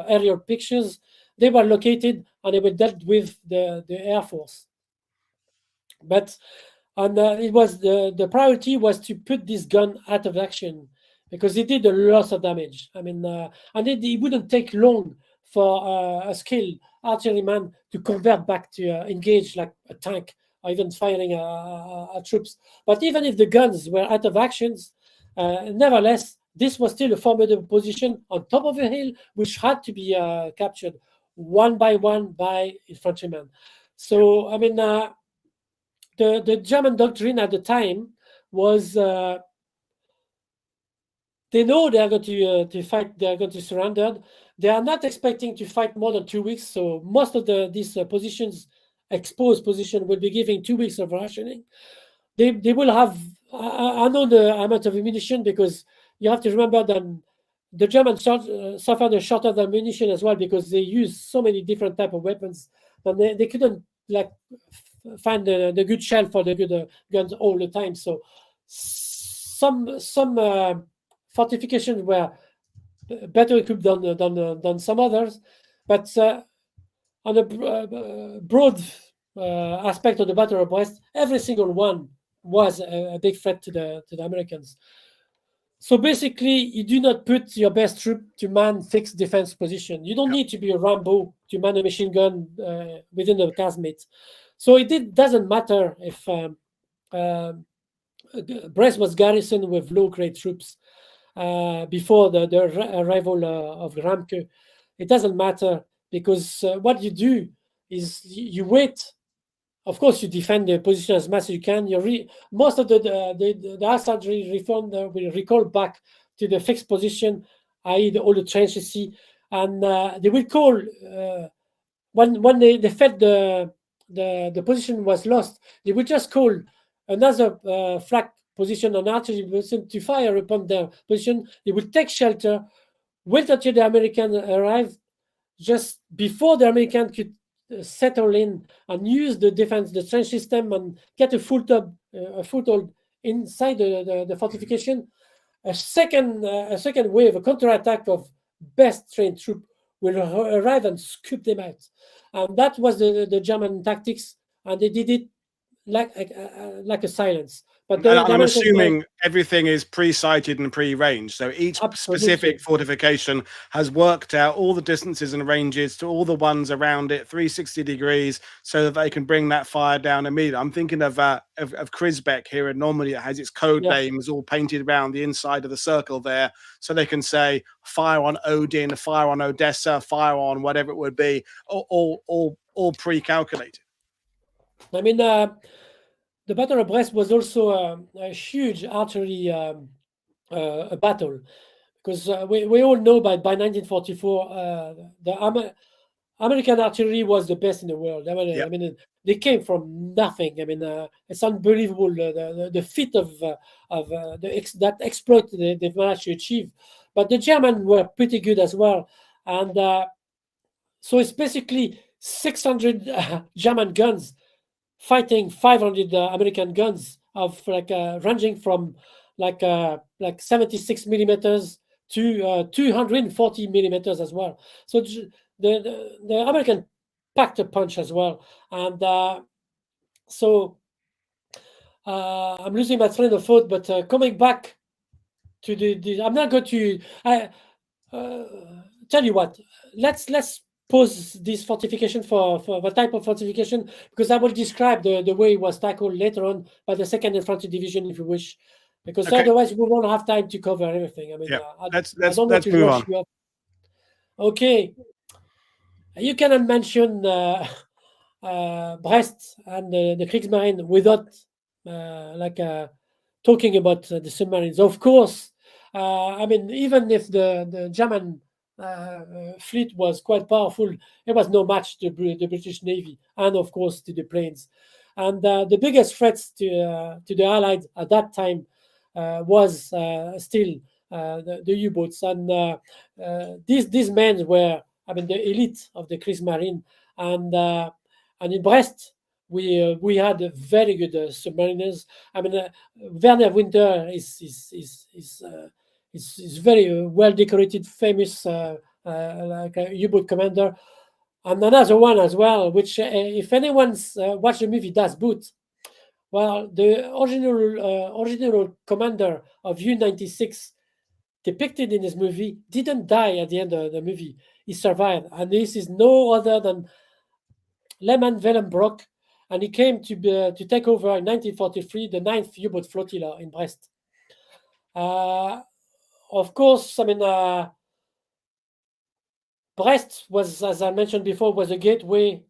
aerial pictures, they were located and they were dealt with the Air Force. But it was the priority was to put this gun out of action because it did a lot of damage. I mean, and it wouldn't take long for a skilled artilleryman to convert back to engage like a tank or even firing troops. But even if the guns were out of actions, nevertheless, this was still a formidable position on top of a hill, which had to be captured one by one by infantrymen. So, I mean, the German doctrine at the time was they know they are going to fight, they are going to surrender. They are not expecting to fight more than 2 weeks. So most of these positions, exposed position, will be giving 2 weeks of rationing. They will have, I know the amount of ammunition because you have to remember that the Germans suffered a shortage of ammunition as well because they used so many different type of weapons and they couldn't find the good shell for the good guns all the time. So some fortifications were better equipped than some others, but on a broad aspect of the Battle of Brest, every single one was a big threat to the Americans. So basically, you do not put your best troop to man fixed defense position. You don't need to be a Rambo to man a machine gun within a casemate. So it doesn't matter if Brest was garrisoned with low-grade troops before the arrival of Ramke. It doesn't matter because what you do is you wait. Of course, you defend the position as much as you can. Most of the artillery reform will recall back to the fixed position, i.e., all the trenches see, and they will call when they felt the position was lost. They will just call another flak position, an artillery position, to fire upon their position. They will take shelter, wait until the American arrive, just before the American could settle in and use the defense, the trench system, and get a foothold inside the fortification. A second wave, a counterattack of best trained troops will arrive and scoop them out. And that was the German tactics, and they did it like a silence. But I'm assuming everything is pre-sighted and pre-ranged. So each specific fortification has worked out all the distances and ranges to all the ones around it, 360 degrees, so that they can bring that fire down immediately. I'm thinking of Krisbeck here in Normandy. It has its code names all painted around the inside of the circle there, so they can say fire on Odin, fire on Odessa, fire on whatever it would be, all pre-calculated. I mean, the Battle of Brest was also a huge archery battle because we all know by 1944 the American artillery was the best in the world. I mean, they came from nothing. I mean, it's unbelievable the feat of that exploit they've managed to achieve. But the Germans were pretty good as well, and so it's basically 600 German guns fighting 500 American guns of ranging from 76 millimeters to 240 millimeters as well. So the American packed a punch as well, and so I'm losing my train of thought. But coming back to the I'm not going to tell you what. Let's pause this fortification for the type of fortification, because I will describe the way it was tackled later on by the 2nd Infantry Division, if you wish, because otherwise we won't have time to cover everything. I mean, let's move on. You up. Okay, you cannot mention Brest and the Kriegsmarine without talking about the submarines. Of course, I mean, even if the German fleet was quite powerful, it was no match to the British Navy and, of course, to the planes. And the biggest threats to the Allies at that time was still the U-boats. And these men were, I mean, the elite of the Kriegsmarine. And in Brest, we had very good submariners. I mean, Werner Winter is very well decorated, famous like a U-boat commander, and another one as well. Which, if anyone's watched the movie Das Boot, well, the original commander of U-96 depicted in this movie didn't die at the end of the movie. He survived, and this is no other than Lehman Wellenbrock, and he came to take over in 1943 the 9th U-boat flotilla in Brest. Of course, I mean, Brest was, as I mentioned before, was a gateway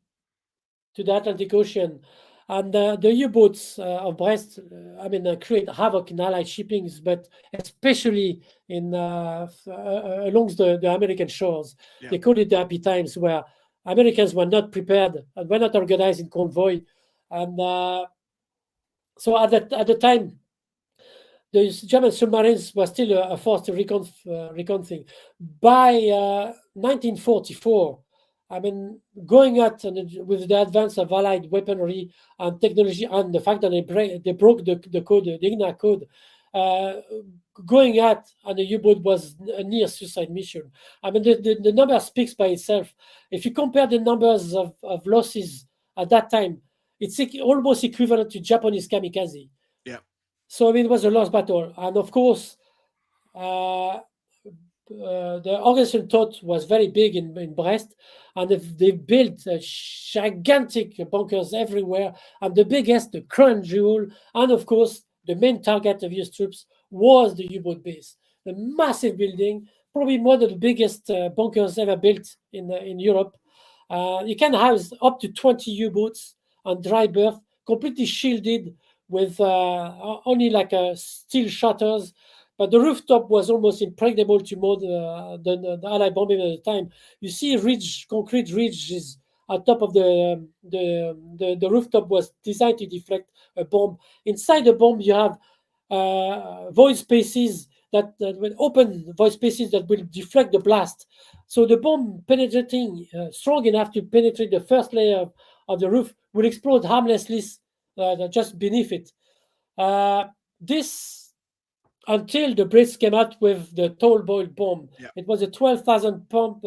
to the Atlantic Ocean. And the U-boats of Brest, I mean, create havoc in Allied shippings, but especially in along the American shores. Yeah. They call it the happy times, where Americans were not prepared and were not organized in convoy. And so at the time, the German submarines were still a force to reckon thing. By 1944, I mean, going at with the advance of Allied weaponry and technology, and the fact that they broke the code, the IGNA code, going at on the U-boat was a near suicide mission. I mean, the number speaks by itself. If you compare the numbers of losses at that time, it's almost equivalent to Japanese kamikaze. Yeah. So I mean, it was a lost battle, and of course, the organization thought was very big in Brest, and they built gigantic bunkers everywhere, and the biggest, the crown jewel, and of course, the main target of US troops was the U-boat base, the massive building, probably one of the biggest bunkers ever built in Europe. You can house up to 20 U-boats on dry berth, completely shielded with only like steel shutters. But the rooftop was almost impregnable to more the Allied bombing at the time. You see concrete ridges on top of the rooftop was designed to deflect a bomb. Inside the bomb, you have void spaces that will open void spaces that will deflect the blast. So the bomb penetrating strong enough to penetrate the first layer of the roof will explode harmlessly just beneath it. This until the Brits came out with the tall boiled bomb. Yeah. It was a 12,000 pound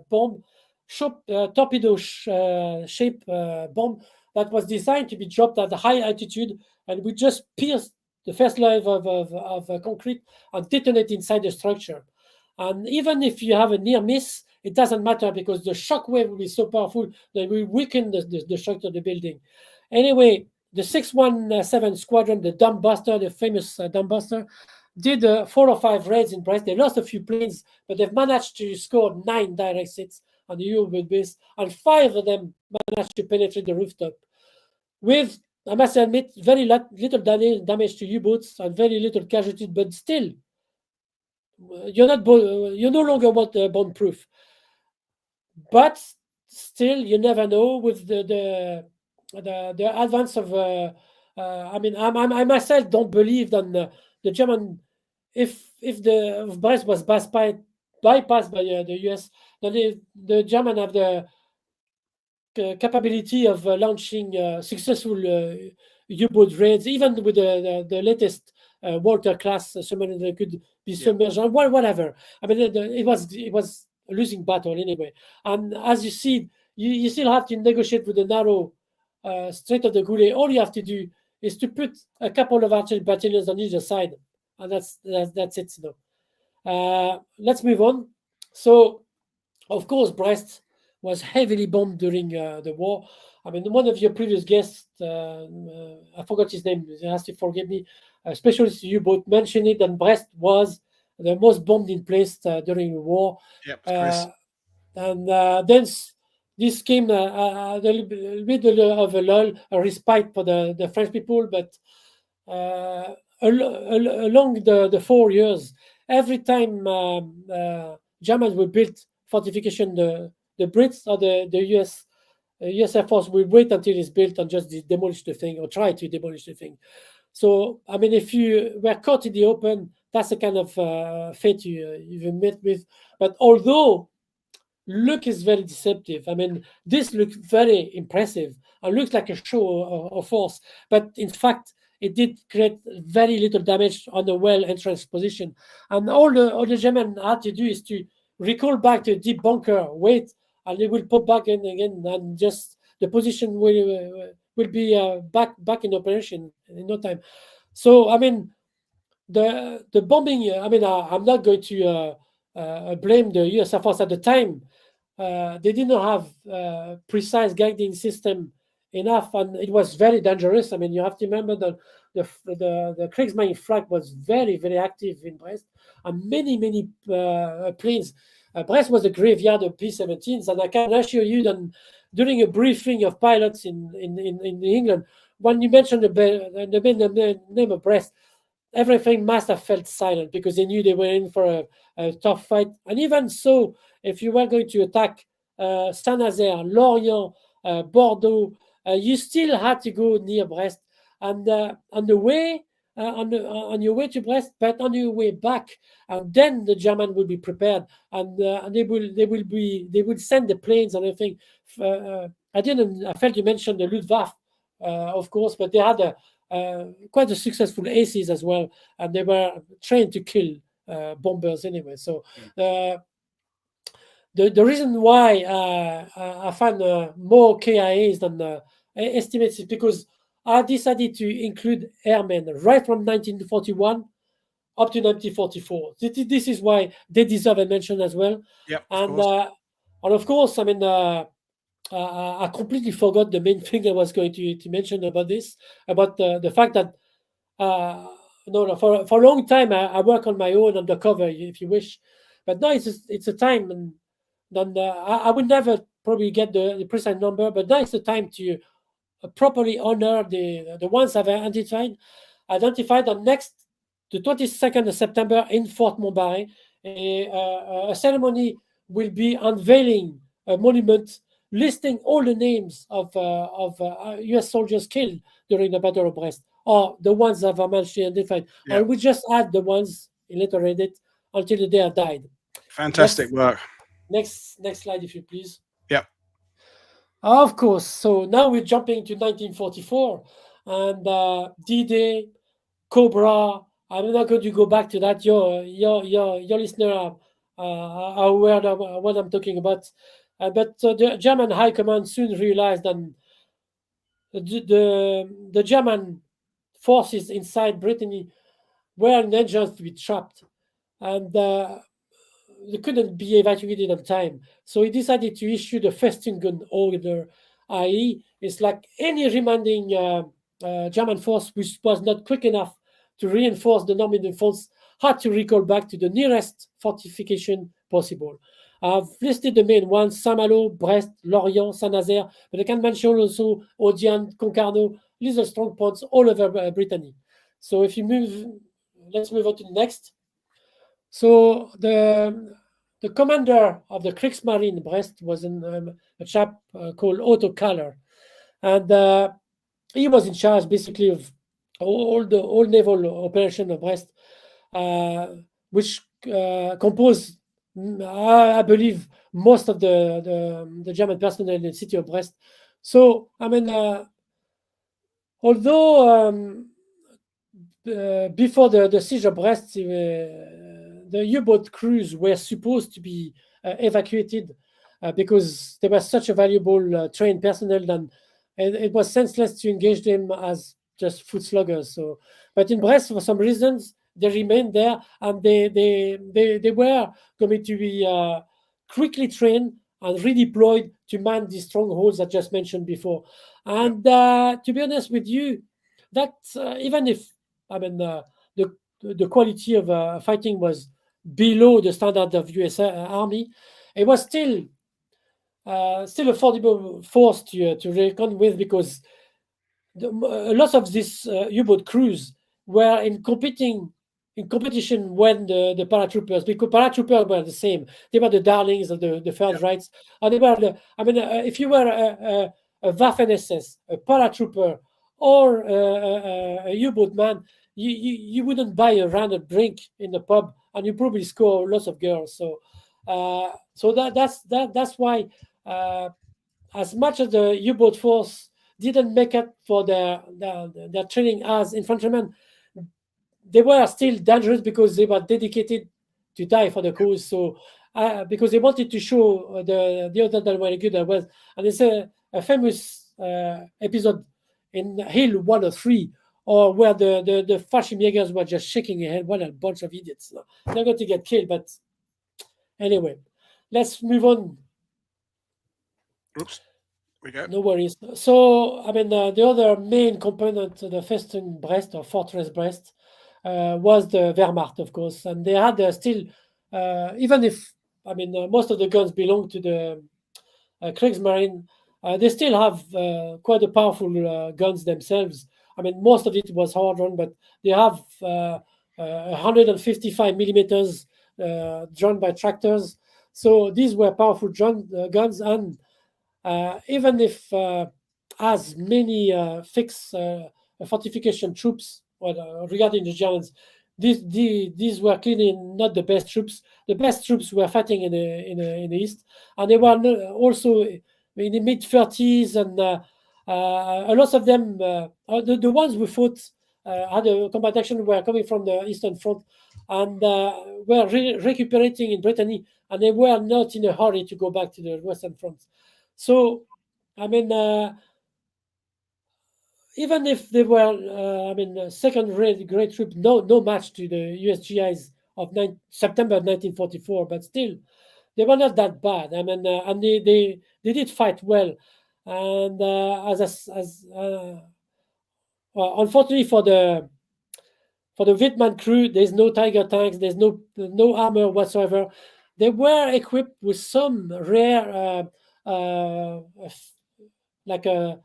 bomb, torpedo shape bomb that was designed to be dropped at a high altitude and would just pierce the first layer of concrete and detonate inside the structure. And even if you have a near miss, it doesn't matter because the shock wave will be so powerful that it will weaken the structure of the building. Anyway, the 617 Squadron, the Dumbbuster, the famous Dumbbuster, did 4 or 5 raids in Brest. They lost a few planes, but they've managed to score 9 direct hits on the U-boat base, and 5 of them managed to penetrate the rooftop. With, I must admit, very little damage to U-boats and very little casualties, but still, you're no longer bomb-proof. But still, you never know with the advance of. I mean, I myself don't believe that the German, if Brest was bypassed by the US, then the German have the capability of launching successful U-boat raids, even with the latest Walter class submarine that could be submerged or whatever. I mean, it was a losing battle anyway. And as you see, you still have to negotiate with the narrow Strait of the Goulet. All you have to do is to put a couple of artillery battalions on either side, and that's it. Let's move on. So, of course, Brest was heavily bombed during the war. I mean, one of your previous guests, I forgot his name, he has to forgive me, specialist U-boat mentioned it, and Brest was the most bombed in place during the war. Yep, Chris. And then this came a little bit of a lull, a respite for the French people, but along the 4 years, every time Germans will build fortification, the Brits or the US Air Force will wait until it's built and just demolish the thing or try to demolish the thing. So, I mean, if you were caught in the open, that's the kind of fate you've met with. But although look is very deceptive, I mean, this looks very impressive and looks like a show of force, but in fact, it did create very little damage on the well entrance position. And all the German had to do is to recall back to the deep bunker, wait, and it will pop back in again, and just the position will be back in operation in no time. So, I mean, the bombing. I mean, I'm not going to blame the U.S. Air Force at the time. They did not have precise guiding system enough, and it was very dangerous. I mean, you have to remember that the Kriegsmarine flag was very active in Brest, and many planes. Brest was a graveyard of P-17s, and I can assure you that during a briefing of pilots in England, when you mentioned the name of Brest, everything must have felt silent because they knew they were in for a tough fight. And even so, if you were going to attack Saint-Nazaire, Lorient, Bordeaux, you still had to go near Brest. And on the way, on your way to Brest, but on your way back, and then the German will be prepared, and they will send the planes and everything. I failed to mention the Luftwaffe, of course, but they had quite a successful aces as well, and they were trained to kill bombers anyway. So the reason why I find more KIAs than estimates is because I decided to include airmen right from 1941 up to 1944. This is why they deserve a mention as well. Yep, and of course, I mean, I completely forgot the main thing I was going to mention about this, about the fact that no, for a long time I work on my own undercover, if you wish, but now it's a time, and then I would never probably get the precise number, but now it's the time to properly honor the ones I've identified on next the 22nd of September in Fort Montbarret. A ceremony will be unveiling a monument listing all the names of U.S. soldiers killed during the Battle of Brest, or the ones that I've managed to identify. Yeah. And we just add the ones in letter edit until the day I died. Fantastic work. Next slide, if you please. Yep. Of course. So now we're jumping to 1944 and D-Day, Cobra. I'm not going to go back to that. Your listener are aware of what I'm talking about. But the German High Command soon realized that the German forces inside Brittany were dangerous to be trapped, and they couldn't be evacuated on time. So he decided to issue the Festungen order, i.e., it's like any remaining German force which was not quick enough to reinforce the Normandy force had to recall back to the nearest fortification possible. I've listed the main ones: Saint-Malo, Brest, Lorient, Saint-Nazaire, but I can mention also Odian, Concarneau, little strong points all over Brittany. So if you let's move on to the next. So the commander of the Kriegsmarine Brest was a chap called Otto Kaller, and he was in charge basically of all naval operation of Brest, which composed, I believe, most of the German personnel in the city of Brest. So, I mean, although before the siege of Brest, the U-boat crews were supposed to be evacuated because they were such a valuable trained personnel, and it was senseless to engage them as just foot sluggers. So, but in Brest, for some reasons, they remained there, and they were going to be quickly trained and redeployed to man these strongholds I just mentioned before. And to be honest with you, that even if, I mean, the quality of fighting was below the standard of U.S. Army, it was still a formidable force to reckon with, because a lot of these U-boat crews were in competition when the paratroopers, because paratroopers were the same. They were the darlings of the first rights, and they were if you were a Waffen-SS, a paratrooper, or a U-boat man, you wouldn't buy a rounded drink in the pub, and you probably score lots of girls. So that's why, as much as the U-boat force didn't make up for their training as infantrymen, they were still dangerous because they were dedicated to die for the cause. So because they wanted to show the other that were good as well. And it's a famous episode in Hill 103, or where the Fallschirmjägers were just shaking their head. What a bunch of idiots. They're going to get killed. But anyway, let's move on. Oops. We go. No worries. So, the other main component, the Festung Brest or Fortress Brest, was the Wehrmacht, of course. And they had still, even if, most of the guns belong to the Kriegsmarine, they still have quite a powerful guns themselves. Most of it was hard run, but they have 155 millimeters drawn by tractors. So these were powerful guns, and even if as many fixed fortification troops, regarding the Germans, these were clearly not the best troops. The best troops were fighting in the east, and they were also in the mid-30s, and a lot of them, the ones who fought had a combat action, were coming from the Eastern Front, and were recuperating in Brittany, and they were not in a hurry to go back to the Western Front. So, even if they were, second-rate great troops, no match to the USGIs of September 1944, but still, they were not that bad. And they did fight well. And unfortunately for the Wittmann crew, there's no Tiger tanks, there's no armor whatsoever. They were equipped with some rare, like a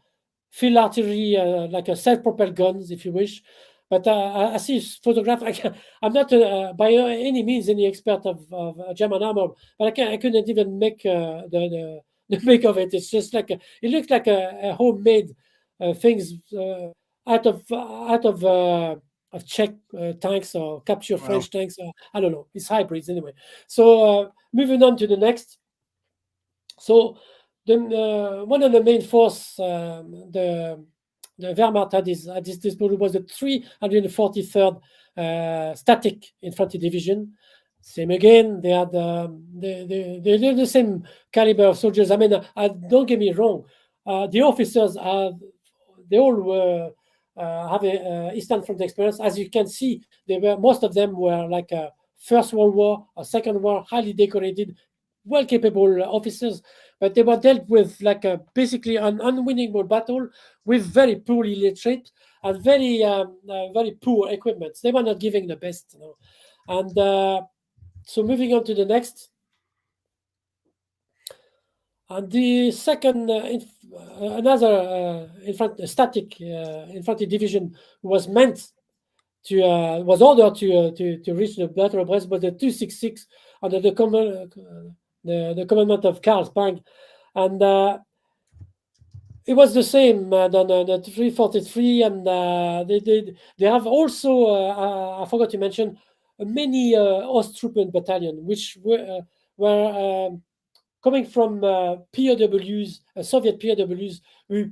field artillery, like a self-propelled guns, if you wish. But I see photograph. I'm not by any means any expert of German armor, but I couldn't even make the make of it. It's just like it looks like a homemade things out of Czech tanks or capture French tanks. I don't know. It's hybrids anyway. So moving on to the next. So one of the main force the Wehrmacht had at this disposal was the 343rd Static Infantry Division. Same again, they had they're the same caliber of soldiers. Don't get me wrong, the officers they all were have a Eastern Front experience. As you can see, most of them were like a First World War or Second War, highly decorated, well capable officers, but they were dealt with like basically an unwinnable battle with very poorly literate and very poor equipment. They were not giving the best, And so moving on to the next. And the second, another static infantry division was ordered to reach the Battle of Brest, but the 266 under the commandment of Karl Spang, and it was the same than the 343, and they have also I forgot to mention many Osttruppen battalion, which were coming from POWs, Soviet POWs, who,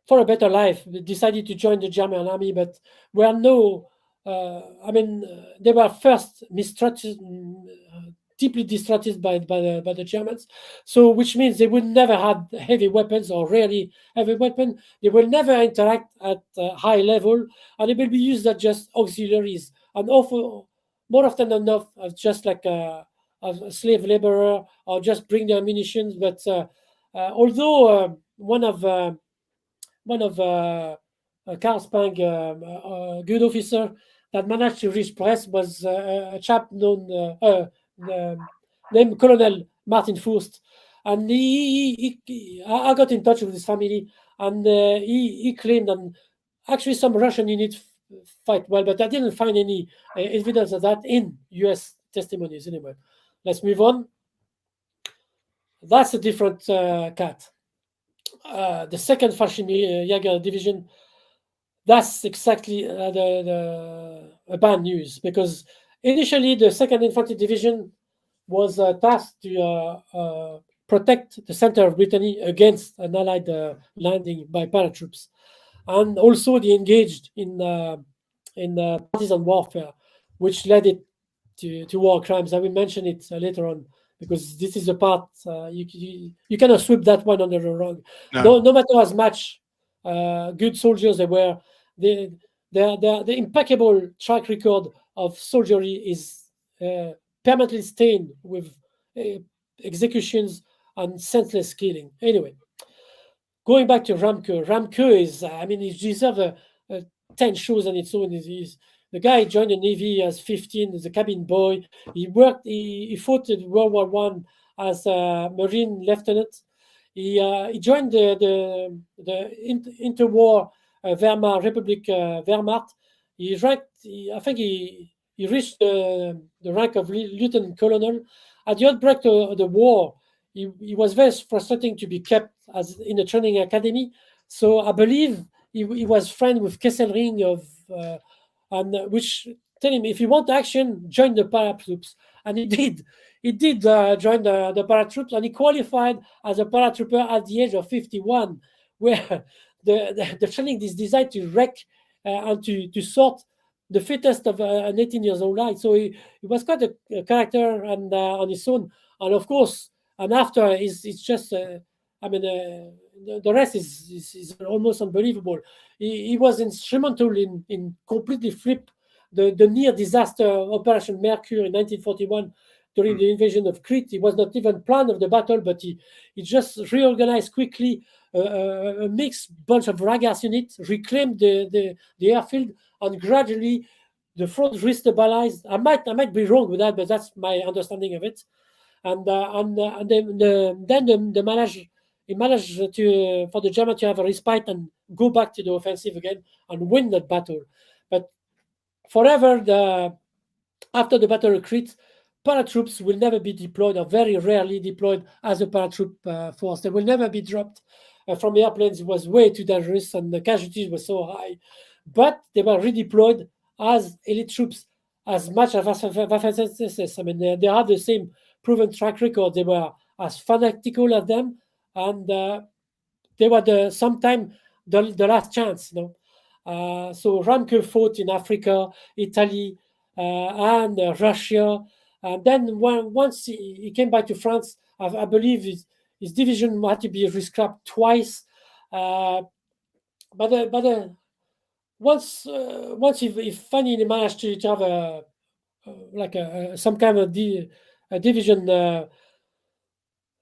for a better life, decided to join the German army, but were they were first deeply distrusted by the Germans. So, which means they would never have heavy weapons or rarely heavy weapon. They will never interact at high level, and they will be used as just auxiliaries, and more often than not, as just like a slave laborer, or just bring their ammunition. But although one of Karl Spang, good officer that managed to reach Brest, was a chap named Colonel Martin Furst. And I got in touch with his family, and he claimed, and actually some Russian units fight well, but I didn't find any evidence of that in U.S. testimonies anyway. Let's move on. That's a different cat. The second Fallschirmjäger division, that's exactly the bad news, because initially the second infantry division was tasked to protect the center of Brittany against an allied landing by paratroops, and also they engaged in partisan warfare, which led it to war crimes. I will mention it later on, because this is a part you cannot sweep that one under the rug. No matter as much good soldiers they were, the impeccable track record of soldiery is permanently stained with executions and senseless killing. Anyway, going back to Ramke. Ramke is, I mean, he deserves a 10 shows on its own. The guy joined the Navy as 15 as a cabin boy. He fought in World War One as a Marine lieutenant. He joined the interwar Wehrmacht, Republic Wehrmacht. I think he reached the rank of lieutenant colonel. At the outbreak of the war, he was very frustrating to be kept as in a training academy. So I believe he was friend with Kesselring and which tell him, if you want action, join the paratroops. And he did. He did join the paratroops, and he qualified as a paratrooper at the age of 51, where the training is designed to wreck and to sort the fittest of an 18 years old lad. So he was quite a character and on his own. And of course, and after it's just I mean the rest is almost unbelievable. He was instrumental in completely flip the near disaster Operation Mercure in 1941 during the invasion of Crete. It was not even planned of the battle, but he just reorganized quickly a mixed bunch of Ragas units, reclaimed the airfield, and gradually the front restabilized. I might be wrong with that, but that's my understanding of it. And then he managed to for the German to have a respite and go back to the offensive again and win that battle. But forever, after the battle of Crete, paratroops will never be deployed, or very rarely deployed as a paratroop force. They will never be dropped from airplanes. It was way too dangerous, and the casualties were so high. But they were redeployed as elite troops, as much as Waffen-SS. I mean, they had the same proven track record. They were as fanatical as them, and they were sometimes the last chance. So Ramke fought in Africa, Italy, and Russia. And then once he came back to France, I believe his division had to be rescrapped twice. But once he finally managed to have some kind of division.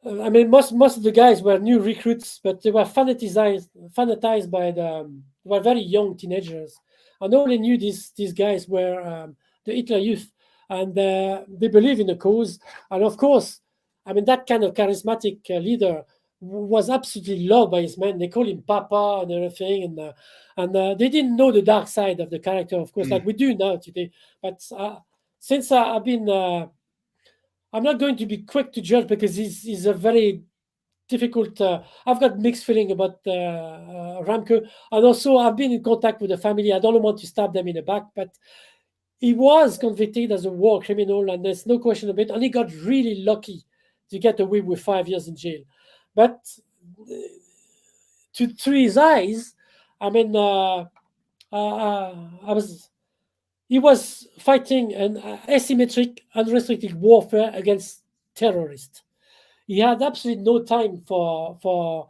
I mean, most of the guys were new recruits, but they were fanatized by they were very young teenagers, and only knew these guys were the Hitler Youth, and they believe in the cause. And of course, I mean, that kind of charismatic leader was absolutely loved by his men. They call him Papa and everything, and they didn't know the dark side of the character, of course, like we do now today. But since I've been, I'm not going to be quick to judge, because he's a very difficult. I've got mixed feeling about Ramke, and also I've been in contact with the family. I don't want to stab them in the back, but he was convicted as a war criminal, and there's no question of it. And he got really lucky to get away with 5 years in jail. But to his eyes, I mean, he was fighting an asymmetric, unrestricted warfare against terrorists. He had absolutely no time for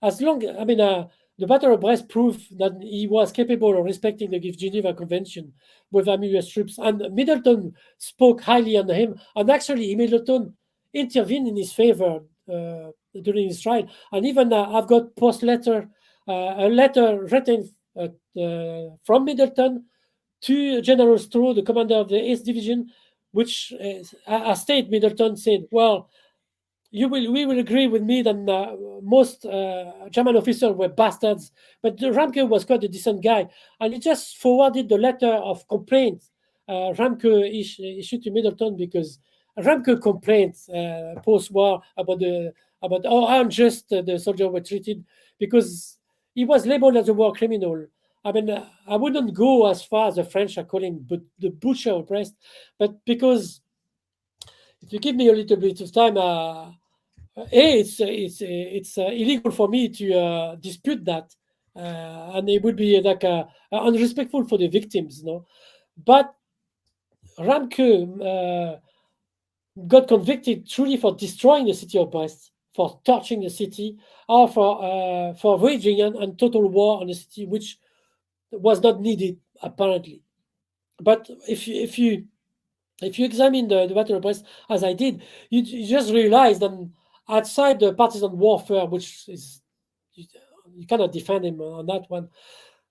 as long. I mean, the Battle of Brest proved that he was capable of respecting the Geneva Convention with US troops, and Middleton spoke highly on him. And actually, Middleton intervened in his favor during his trial. And even I've got a letter written from Middleton to General Stroh, the commander of the 8th Division, which State Middleton said, well, we will agree with me that most German officers were bastards, but Ramke was quite a decent guy, and he just forwarded the letter of complaint Ramke issued to Middleton, because Ramke complained post-war about how unjust the soldiers were treated, because he was labeled as a war criminal. I mean, I wouldn't go as far as the French are calling but the butcher of Brest, but because if you give me a little bit of time, it's illegal for me to dispute that, and it would be like unrespectful for the victims, no. But Ramke got convicted truly for destroying the city of Brest, for torching the city, or for waging an total war on the city, which was not needed apparently. But if you examine the Battle of Brest, as I did, you just realize that outside the partisan warfare, which is you cannot defend him on that one,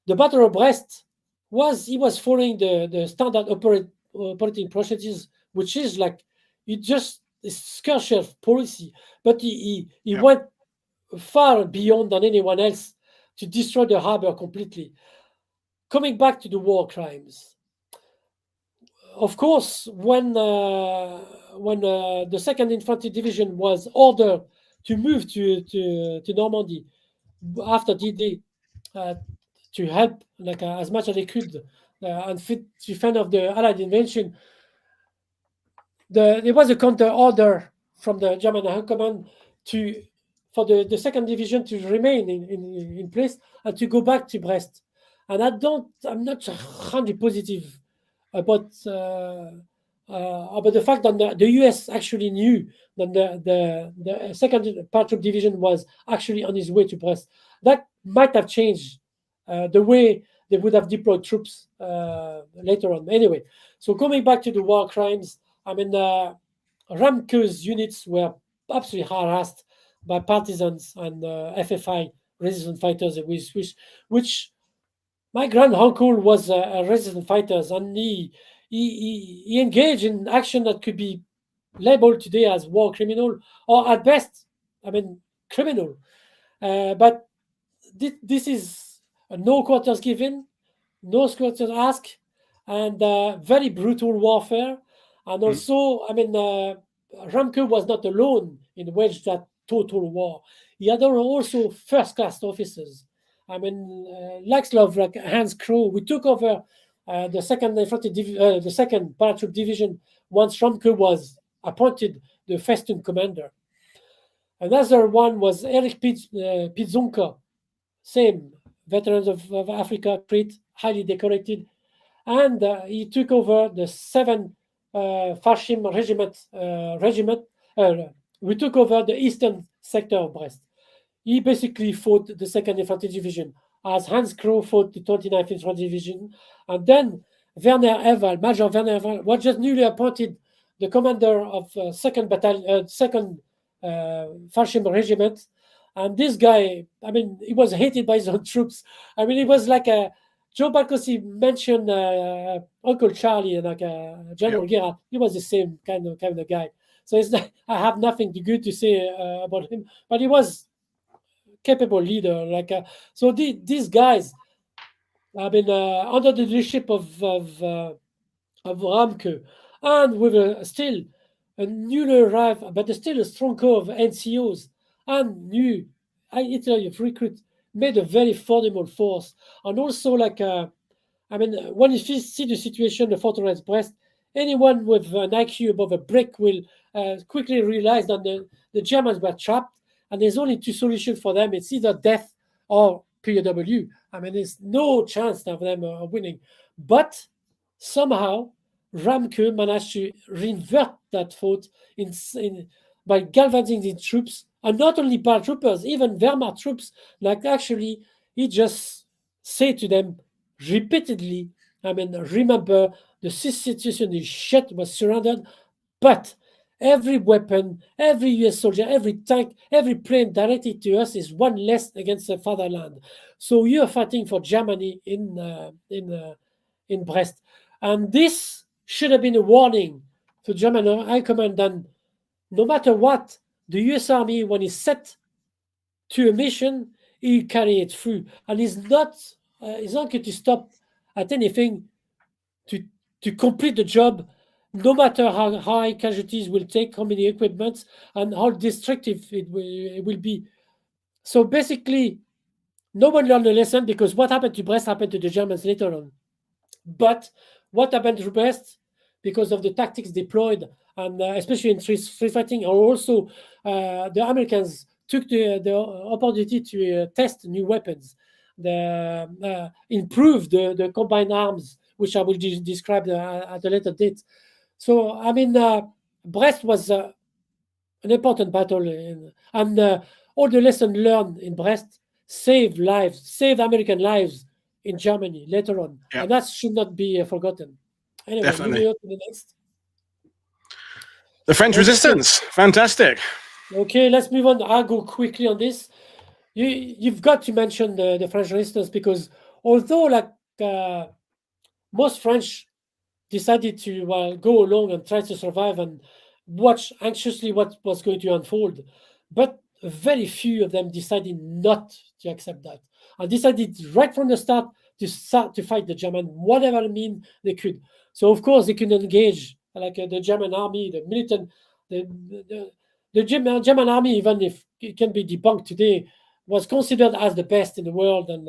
the Battle of Brest was following the standard operating procedures, which is like it just is scarce policy, but he went far beyond than anyone else to destroy the harbor completely. Coming back to the war crimes, of course, when the Second Infantry Division was ordered to move to Normandy after D-Day, to help like as much as they could and to fend off the Allied invasion, there was a counter order from the German High Command for the Second Division to remain in place and to go back to Brest. And I'm not 100% positive about the fact that the US actually knew that the Second Paratroop Division was actually on his way to Brest. That might have changed the way they would have deployed troops later on. Anyway, so coming back to the war crimes, I mean, Ramke's units were absolutely harassed by partisans and FFI resistance fighters, which my grand uncle was a resistance fighter, and he engaged in action that could be labeled today as war criminal, or at best, I mean, criminal. But this is no quarters given, no quarters asked, and very brutal warfare. And also, I mean, Ramke was not alone in waging that total war. He had also first-class officers. I mean, like Hans Kroh, we took over the second the second paratroop division once Ramke was appointed the Festoon commander. Another one was Erich Pizzunka, same veterans of Africa, Crete, highly decorated, and he took over the 7th Fashim regiment. We took over the eastern sector of Brest. He basically fought the 2nd Infantry Division, as Hans Kroh fought the 29th Infantry Division, and then Werner Erwal, Major Werner Erwal, was just newly appointed the commander of 2nd Fashim regiment. And this guy, I mean, he was hated by his own troops. I mean, it was like Joe Balcosi mentioned Uncle Charlie and like General Guerra. He was the same kind of guy. So it's not, I have nothing good to say about him, but he was capable leader. Like so, these guys, I mean, under the leadership of Ramke, and with still a newly arrived, but still a strong core of NCOs and new Italy of recruits, made a very formidable force. And also, like, I mean, when you see the situation, the Fortress Brest, anyone with an IQ above a brick will quickly realize that the Germans were trapped, and there's only two solutions for them. It's either death or POW. I mean, there's no chance of them winning. But somehow, Ramke managed to reinvert that thought by galvanizing the troops, and not only paratroopers, even Wehrmacht troops. Like actually, he just said to them repeatedly, I mean, remember the situation is shit, was surrounded, but every weapon, every US soldier, every tank, every plane directed to us is one less against the fatherland. So you're fighting for Germany in Brest, and this should have been a warning to German High Command that no matter what, the US Army, when it's set to a mission, he carry it through, and he's not going to stop at anything to complete the job, no matter how high casualties will take, how many equipments, and how destructive it will be. So basically, no one learned a lesson, because what happened to Brest happened to the Germans later on. But what happened to Brest, because of the tactics deployed, and especially in street fighting, or also the Americans took the opportunity to test new weapons, improve the combined arms, which I will describe at a later date. So, I mean, Brest was an important battle, and all the lessons learned in Brest saved American lives in Germany later on. Yeah. And that should not be forgotten. Anyway, Definitely. moving on to the next. The French resistance. Fantastic. Okay, let's move on. I'll go quickly on this. You've got to mention the French resistance, because although like most French decided to go along and try to survive and watch anxiously what was going to unfold, but very few of them decided not to accept that, and decided right from the start to fight the German, whatever mean they could. So of course they could engage like the German army, the militant, the German army, even if it can be debunked today, was considered as the best in the world, and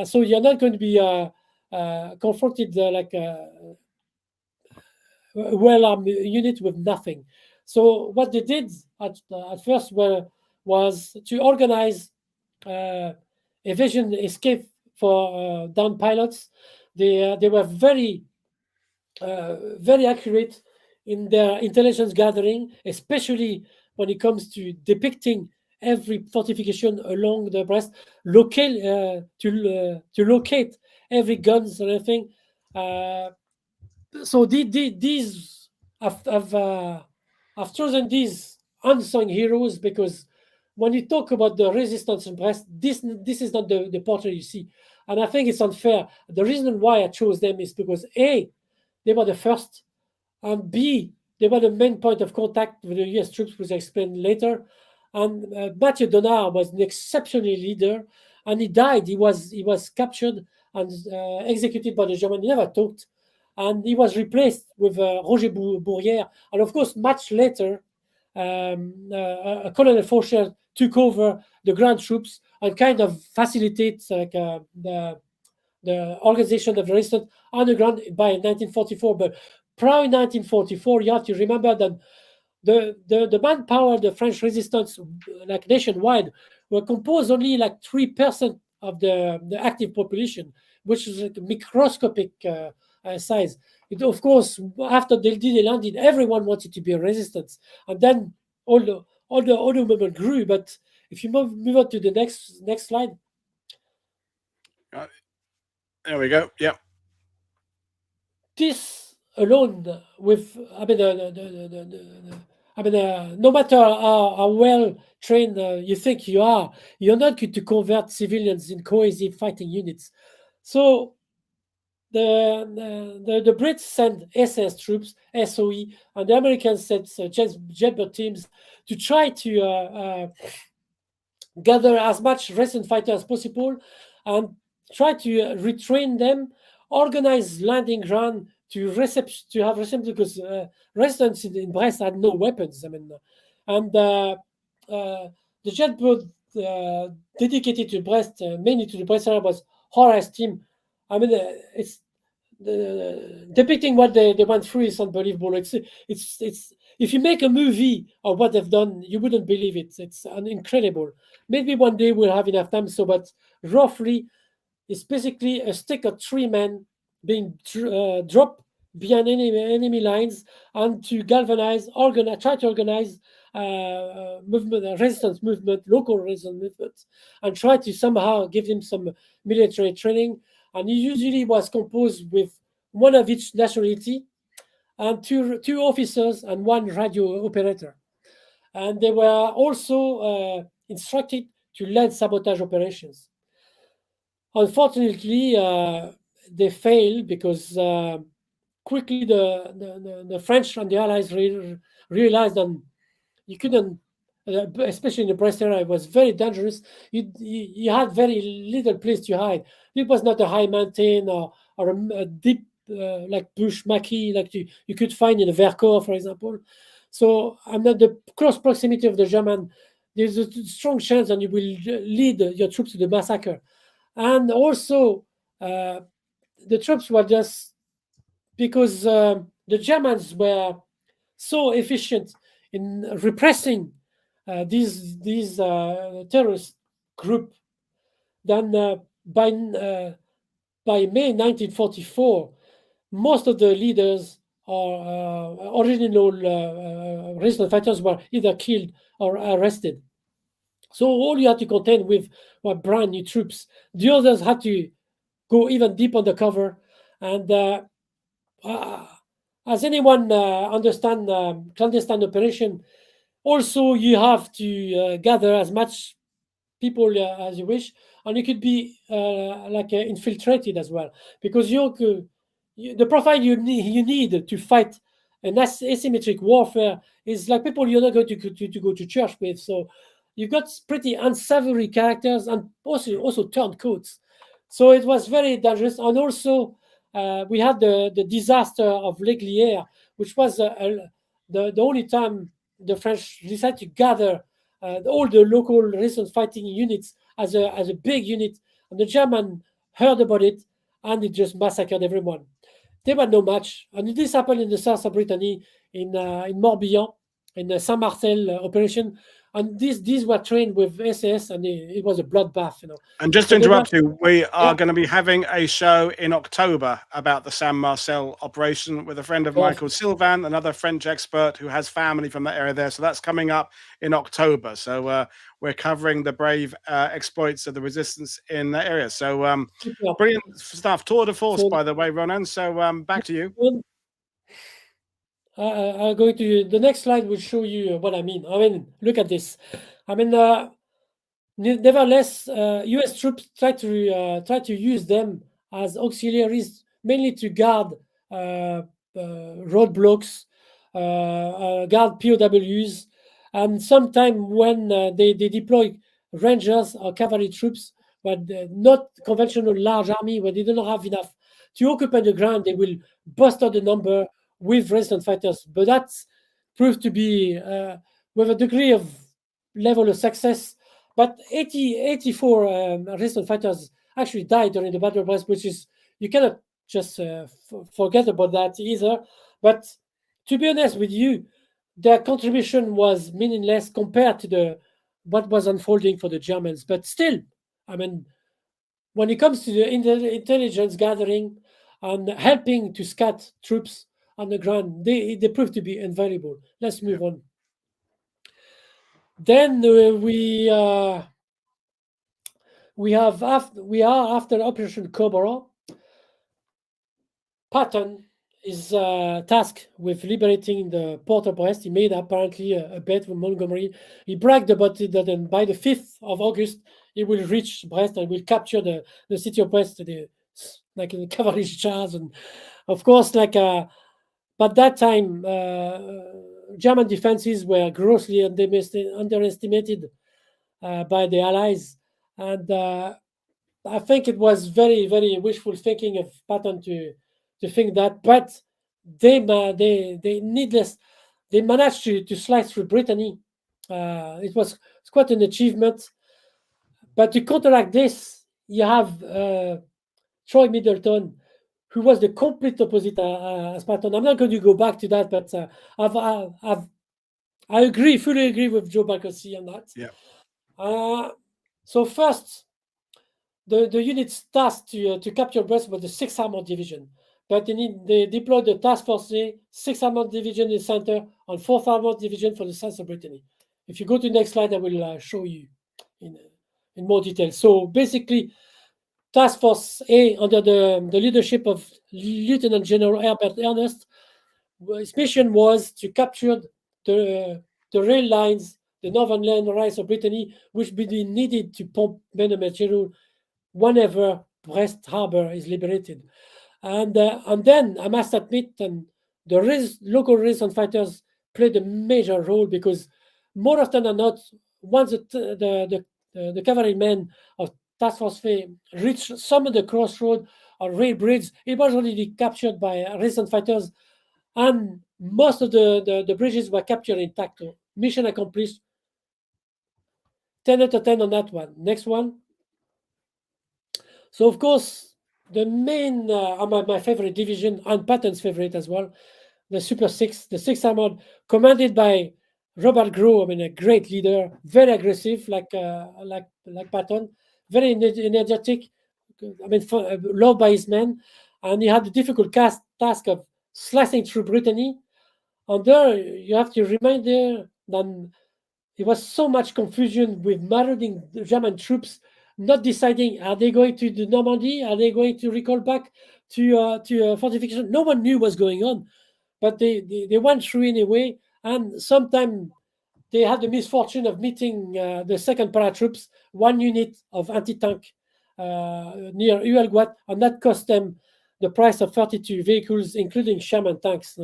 so you're not going to be confronted like a well-armed unit with nothing. So what they did at first was to organize evasion escape for downed pilots. They were very accurate in their intelligence gathering, especially when it comes to depicting every fortification along the Brest, to locate every guns and everything. So these I've chosen these unsung heroes, because when you talk about the resistance in Brest, this is not the portrait you see, and I think it's unfair. The reason why I chose them is because A, they were the first, and B, they were the main point of contact with the US troops, which I explain later. And Mathieu Donard was an exceptional leader, and he died. He was captured and executed by the Germans. He never talked, and he was replaced with Roger Bourrière. And of course, much later, Colonel Faucher took over the ground troops and kind of facilitates the organization of the resistance on the ground by 1944. But prior 1944, you have to remember that the manpower, the French resistance, like nationwide, were composed only like 3% of the active population, which is like a microscopic size. Of course, after they landed, everyone wanted to be a resistance, and then all the movement grew. But if you move on to the next slide. There we go. Yep. This alone, with no matter how well trained you think you are, you're not going to convert civilians in cohesive fighting units. So the Brits sent SS troops, SOE, and the Americans sent jetbird teams to try to gather as much resistance fighters as possible and try to retrain them, organize landing ground to have reception, because resistance in Brest had no weapons. I mean, and the jetbird dedicated to Brest, mainly to the Brest area, was Horace team. I mean, it's depicting what they went through is unbelievable. It's if you make a movie of what they've done, you wouldn't believe it. It's incredible. Maybe one day we'll have enough time. So, but roughly, it's basically a stick of 3 men being dropped behind enemy lines, and to galvanize, try to organize movement, resistance movement, local resistance movements, and try to somehow give them some military training. And it usually was composed with one of each nationality, and two officers and 1 radio operator. And they were also instructed to lead sabotage operations. Unfortunately, they failed, because quickly the French and the Allies realized that you couldn't especially in the Brest area, it was very dangerous. You had very little place to hide. It was not a high mountain or a deep like bush maquis like you could find in the Vercors, for example. So I'm at the close proximity of the German. There's a strong chance that you will lead your troops to the massacre. And also, the troops were just because the Germans were so efficient in repressing these terrorist group. Then by May 1944, most of the leaders or original resistance fighters were either killed or arrested. So all you had to contend with were brand new troops. The others had to go even deep undercover. And as anyone understand clandestine operation, also you have to gather as much people as you wish, and you could be infiltrated as well, because the profile you need to fight an asymmetric warfare is like people you're not going to go to church with. So you've got pretty unsavory characters and also turncoats. So it was very dangerous. And also we had the disaster of L'Aiglière, which was the only time the French decided to gather all the local resistance fighting units as a big unit, and the German heard about it, and it just massacred everyone. They were no match, and this happened in the south of Brittany, in Morbihan, in the Saint Marcel operation, and these were trained with SS, and it was a bloodbath, And just So to interrupt you, we are Yeah. going to be having a show in October about the Saint Marcel operation with a friend of mine called Sylvain, another French expert who has family from that area there. So that's coming up in October. So we're covering the brave exploits of the resistance in that area. So brilliant stuff. Tour de force, by the way, Ronan. So back to you. I'm going to the next slide will show you what I mean. Look at this. Nevertheless, U.S. troops try to use them as auxiliaries, mainly to guard roadblocks, guard POWs, and sometimes when they deploy rangers or cavalry troops, but not conventional large army, where they don't have enough to occupy the ground, they will bust out the number with resistance fighters. But that's proved to be with a degree of level of success. But 84 resistance fighters actually died during the Battle of Brest, which is, you cannot just forget about that either. But to be honest with you, their contribution was meaningless compared to what was unfolding for the Germans. But still, when it comes to the intelligence gathering and helping to scat troops on the ground, they proved to be invaluable. Let's move on. Then we are after Operation Cobra. Patton is tasked with liberating the port of Brest. He made apparently a bet with Montgomery. He bragged about it that by the 5th of August he will reach Brest and will capture the city of Brest, like in the cavalry charge. And of course, but that time German defenses were grossly underestimated by the Allies, and I think it was very, very wishful thinking of Patton to think that, but they managed to slice through Brittany. It was quite an achievement. But to counteract this, you have Troy Middleton, who was the complete opposite as Patton. I'm not going to go back to that, but I fully agree with Joe Barkosy on that. Yeah. So first, the units tasked to capture Brest was the 6th Armored Division, but they deployed the Task Force A, 6th Armored Division in the center, and 4th Armored Division for the south of Brittany. If you go to the next slide, I will show you in more detail. So basically, Task Force A, under the leadership of Lieutenant General Herbert Ernest, his mission was to capture the rail lines, the northern land lines of Brittany, which would be needed to pump men and material whenever Brest Harbor is liberated. And then I must admit, the local resistance fighters played a major role, because more often than not, once the cavalrymen of Task Force Faye reached some of the crossroad or Ray Bridge, it was already captured by resistance fighters, and most of the bridges were captured intact. Mission accomplished. 10 out of 10 on that one. Next one. So, of course, the main, my favorite division, and Patton's favorite as well, the Super 6, the 6th Armored, commanded by Robert Grow, I mean, a great leader, very aggressive, like Patton, very energetic, I mean, loved by his men. And he had the difficult task of slicing through Brittany. And there, you have to remind there that there was so much confusion with marauding German troops, not deciding, are they going to the Normandy? Are they going to recall back to fortification? No one knew what's going on, but they went through anyway. And sometimes they had the misfortune of meeting the second paratroops, one unit of anti-tank near Huelguat, and that cost them the price of 32 vehicles, including Sherman tanks.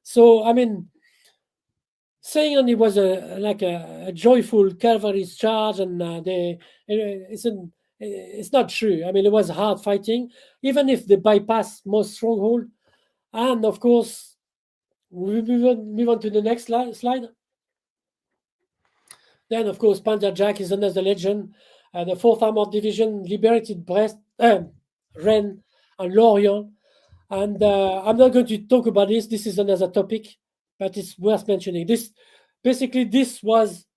So, I mean, saying only was a joyful cavalry charge, and it's not true. I mean, it was hard fighting, even if they bypassed most stronghold. And of course, we move on to the next slide. Then, of course, Panzer Jack is another legend. The 4th Armored Division liberated Brest, Rennes, and Lorient. And I'm not going to talk about this. This is another topic, but it's worth mentioning. This was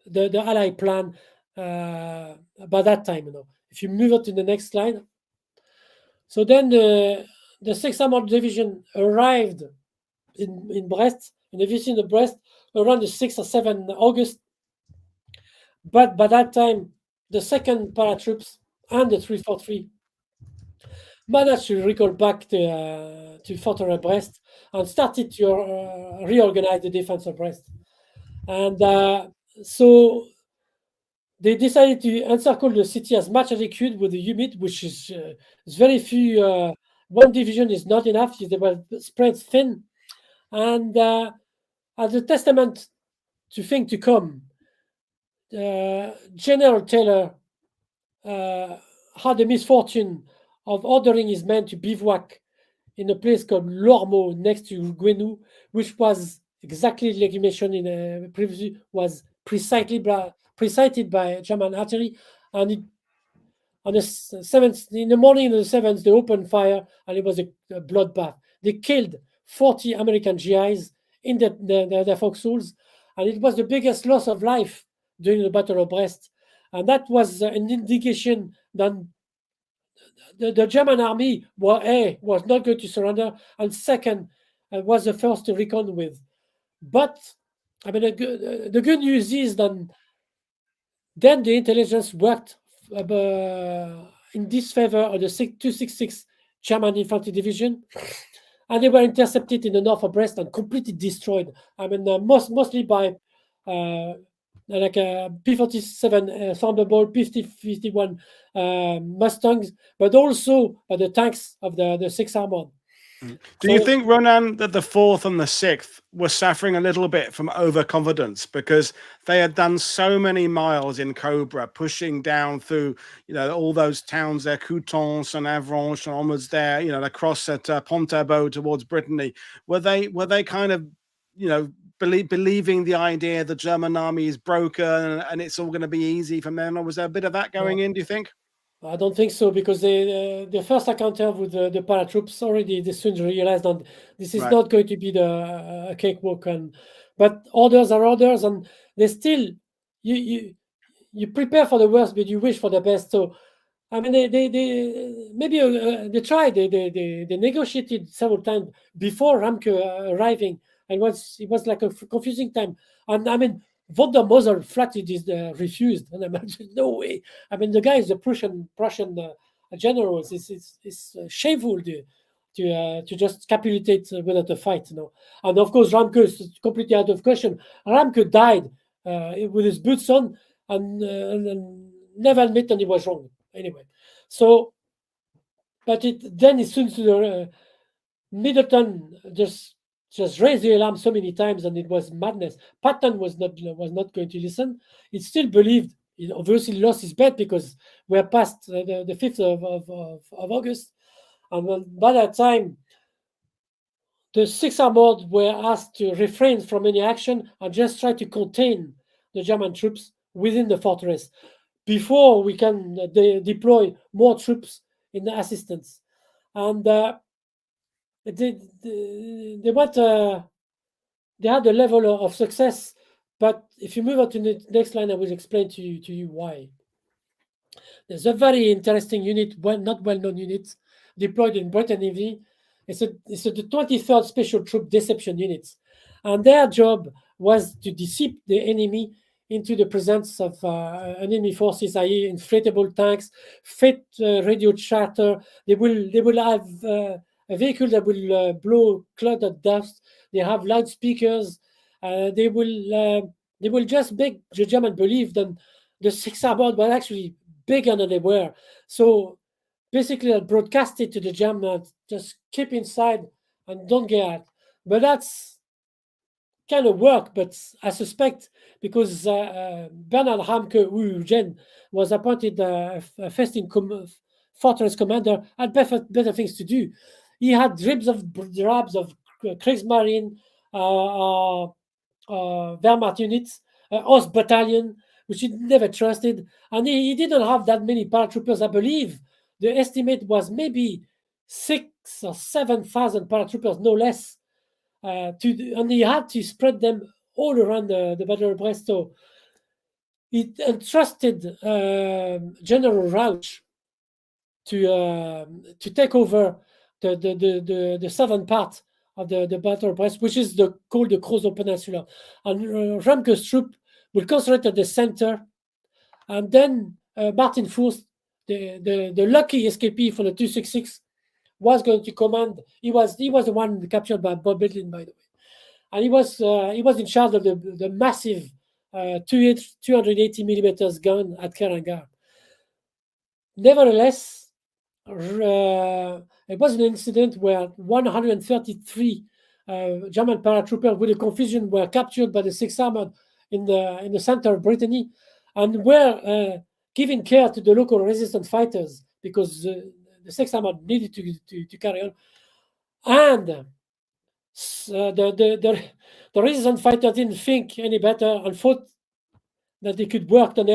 the Allied plan by that time. If you move on to the next slide. So then the 6th Armored Division arrived in Brest, in the vicinity of Brest, around the 6th or 7th August. But by that time, the 2nd paratroops and the 343 managed to recall back to Fortress Brest and started to reorganize the defense of Brest. And so they decided to encircle the city as much as they could with the unit, which is very few. One division is not enough. They were spread thin. And as a testament to things to come, General Taylor had the misfortune of ordering his men to bivouac in a place called Lormeau next to Gwenou, which was exactly like you mentioned in previously, was precisely precised by German artillery. And on the 7th, in the morning of the 7th, they opened fire, and it was a bloodbath. They killed 40 American GIs in their foxholes, and it was the biggest loss of life during the Battle of Brest. And that was an indication that the German army was not going to surrender, and second, was the first to reckon with. But I mean, the good news is that then the intelligence worked in disfavor of the 266 German Infantry Division, and they were intercepted in the north of Brest and completely destroyed. I mean, mostly by like a P-47 Thunderbolt, P-51 Mustangs, but also by the tanks of the 6th Armored. Do you think, Ronan, that the 4th and the 6th were suffering a little bit from overconfidence because they had done so many miles in Cobra, pushing down through, all those towns there, Coutances and Avranches and onwards there, across at Pontarbeau towards Brittany? Were they kind of, believing the idea the German army is broken and it's all going to be easy from then? Or was there a bit of that going in, do you think? I don't think so, because the first encounter with the paratroops already they soon realized that this is not going to be the cakewalk, but orders are orders, and they still you prepare for the worst, but you wish for the best. So I mean, they tried. They negotiated several times before Ramke arriving, and it was like a confusing time. And I mean, von der Mosel flatly refused, and I imagine no way. I mean, the guy is a Prussian general. It's shameful to just capitulate without a fight, And of course, Ramke is completely out of question. Ramke died with his boots on, and never admitted he was wrong. Anyway, so, but then it soon to Middleton just just raised the alarm so many times, and it was madness. Patton was not going to listen. He still believed. He obviously lost his bet because we're past the 5th of August, and by that time, the 6th Armored were asked to refrain from any action and just try to contain the German troops within the fortress before we can deploy more troops in the assistance. And they had a level of success, but if you move on to the next line, I will explain to you why. There's a very interesting unit, not well-known unit, deployed in Brittany. It's the 23rd Special Troop Deception Units, and their job was to deceive the enemy into the presence of enemy forces, i.e., inflatable tanks, fake radio chatter. They will have a vehicle that will blow cloud of dust. They have loudspeakers. They will just make the German believe that the 6th Armored were actually bigger than they were. So basically, I broadcasted to the Germans, just keep inside and don't get out. But that's kind of work, but I suspect because Bernard Ramke, Eugen, was appointed Festing Fortress Commander, had better things to do. He had drabs of Kriegsmarine, Wehrmacht units, Ost Battalion, which he never trusted. And he didn't have that many paratroopers, I believe. The estimate was maybe 6,000 or 7,000 paratroopers, no less. And he had to spread them all around the Battle of Brest. So he entrusted General Rauch to take over the southern part of the Battle of Brest, which is called the Creusot Peninsula. And Ramke's troop will concentrate at the center, and then Martin Furst, the lucky escapee from the 266, was going to command. He was the one captured by Bob Bedlin, by the way, and he was in charge of the massive 280 millimeters gun at Kerangar. Nevertheless, it was an incident where 133 German paratroopers with a confusion were captured by the 6th Armored in the center of Brittany, and were giving care to the local resistance fighters because the 6th Armored needed to carry on. And the resistance fighters didn't think any better and thought that they could work. And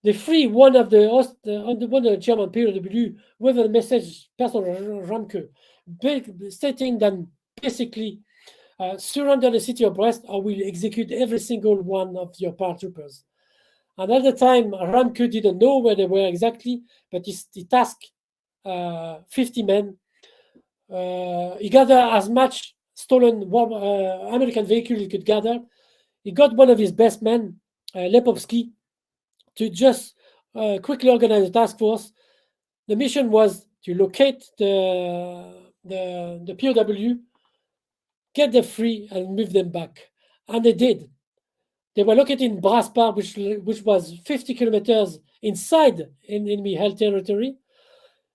they free one of the German POW with a message, personal Ramke, stating that basically surrender the city of Brest or we'll execute every single one of your paratroopers. And at the time, Ramke didn't know where they were exactly, but he tasked 50 men. He gathered as much stolen American vehicle he could gather. He got one of his best men, Lepovsky, to just quickly organize a task force. The mission was to locate the POW, get them free, and move them back. And they did. They were located in Braspar, which was 50 kilometers inside enemy held territory.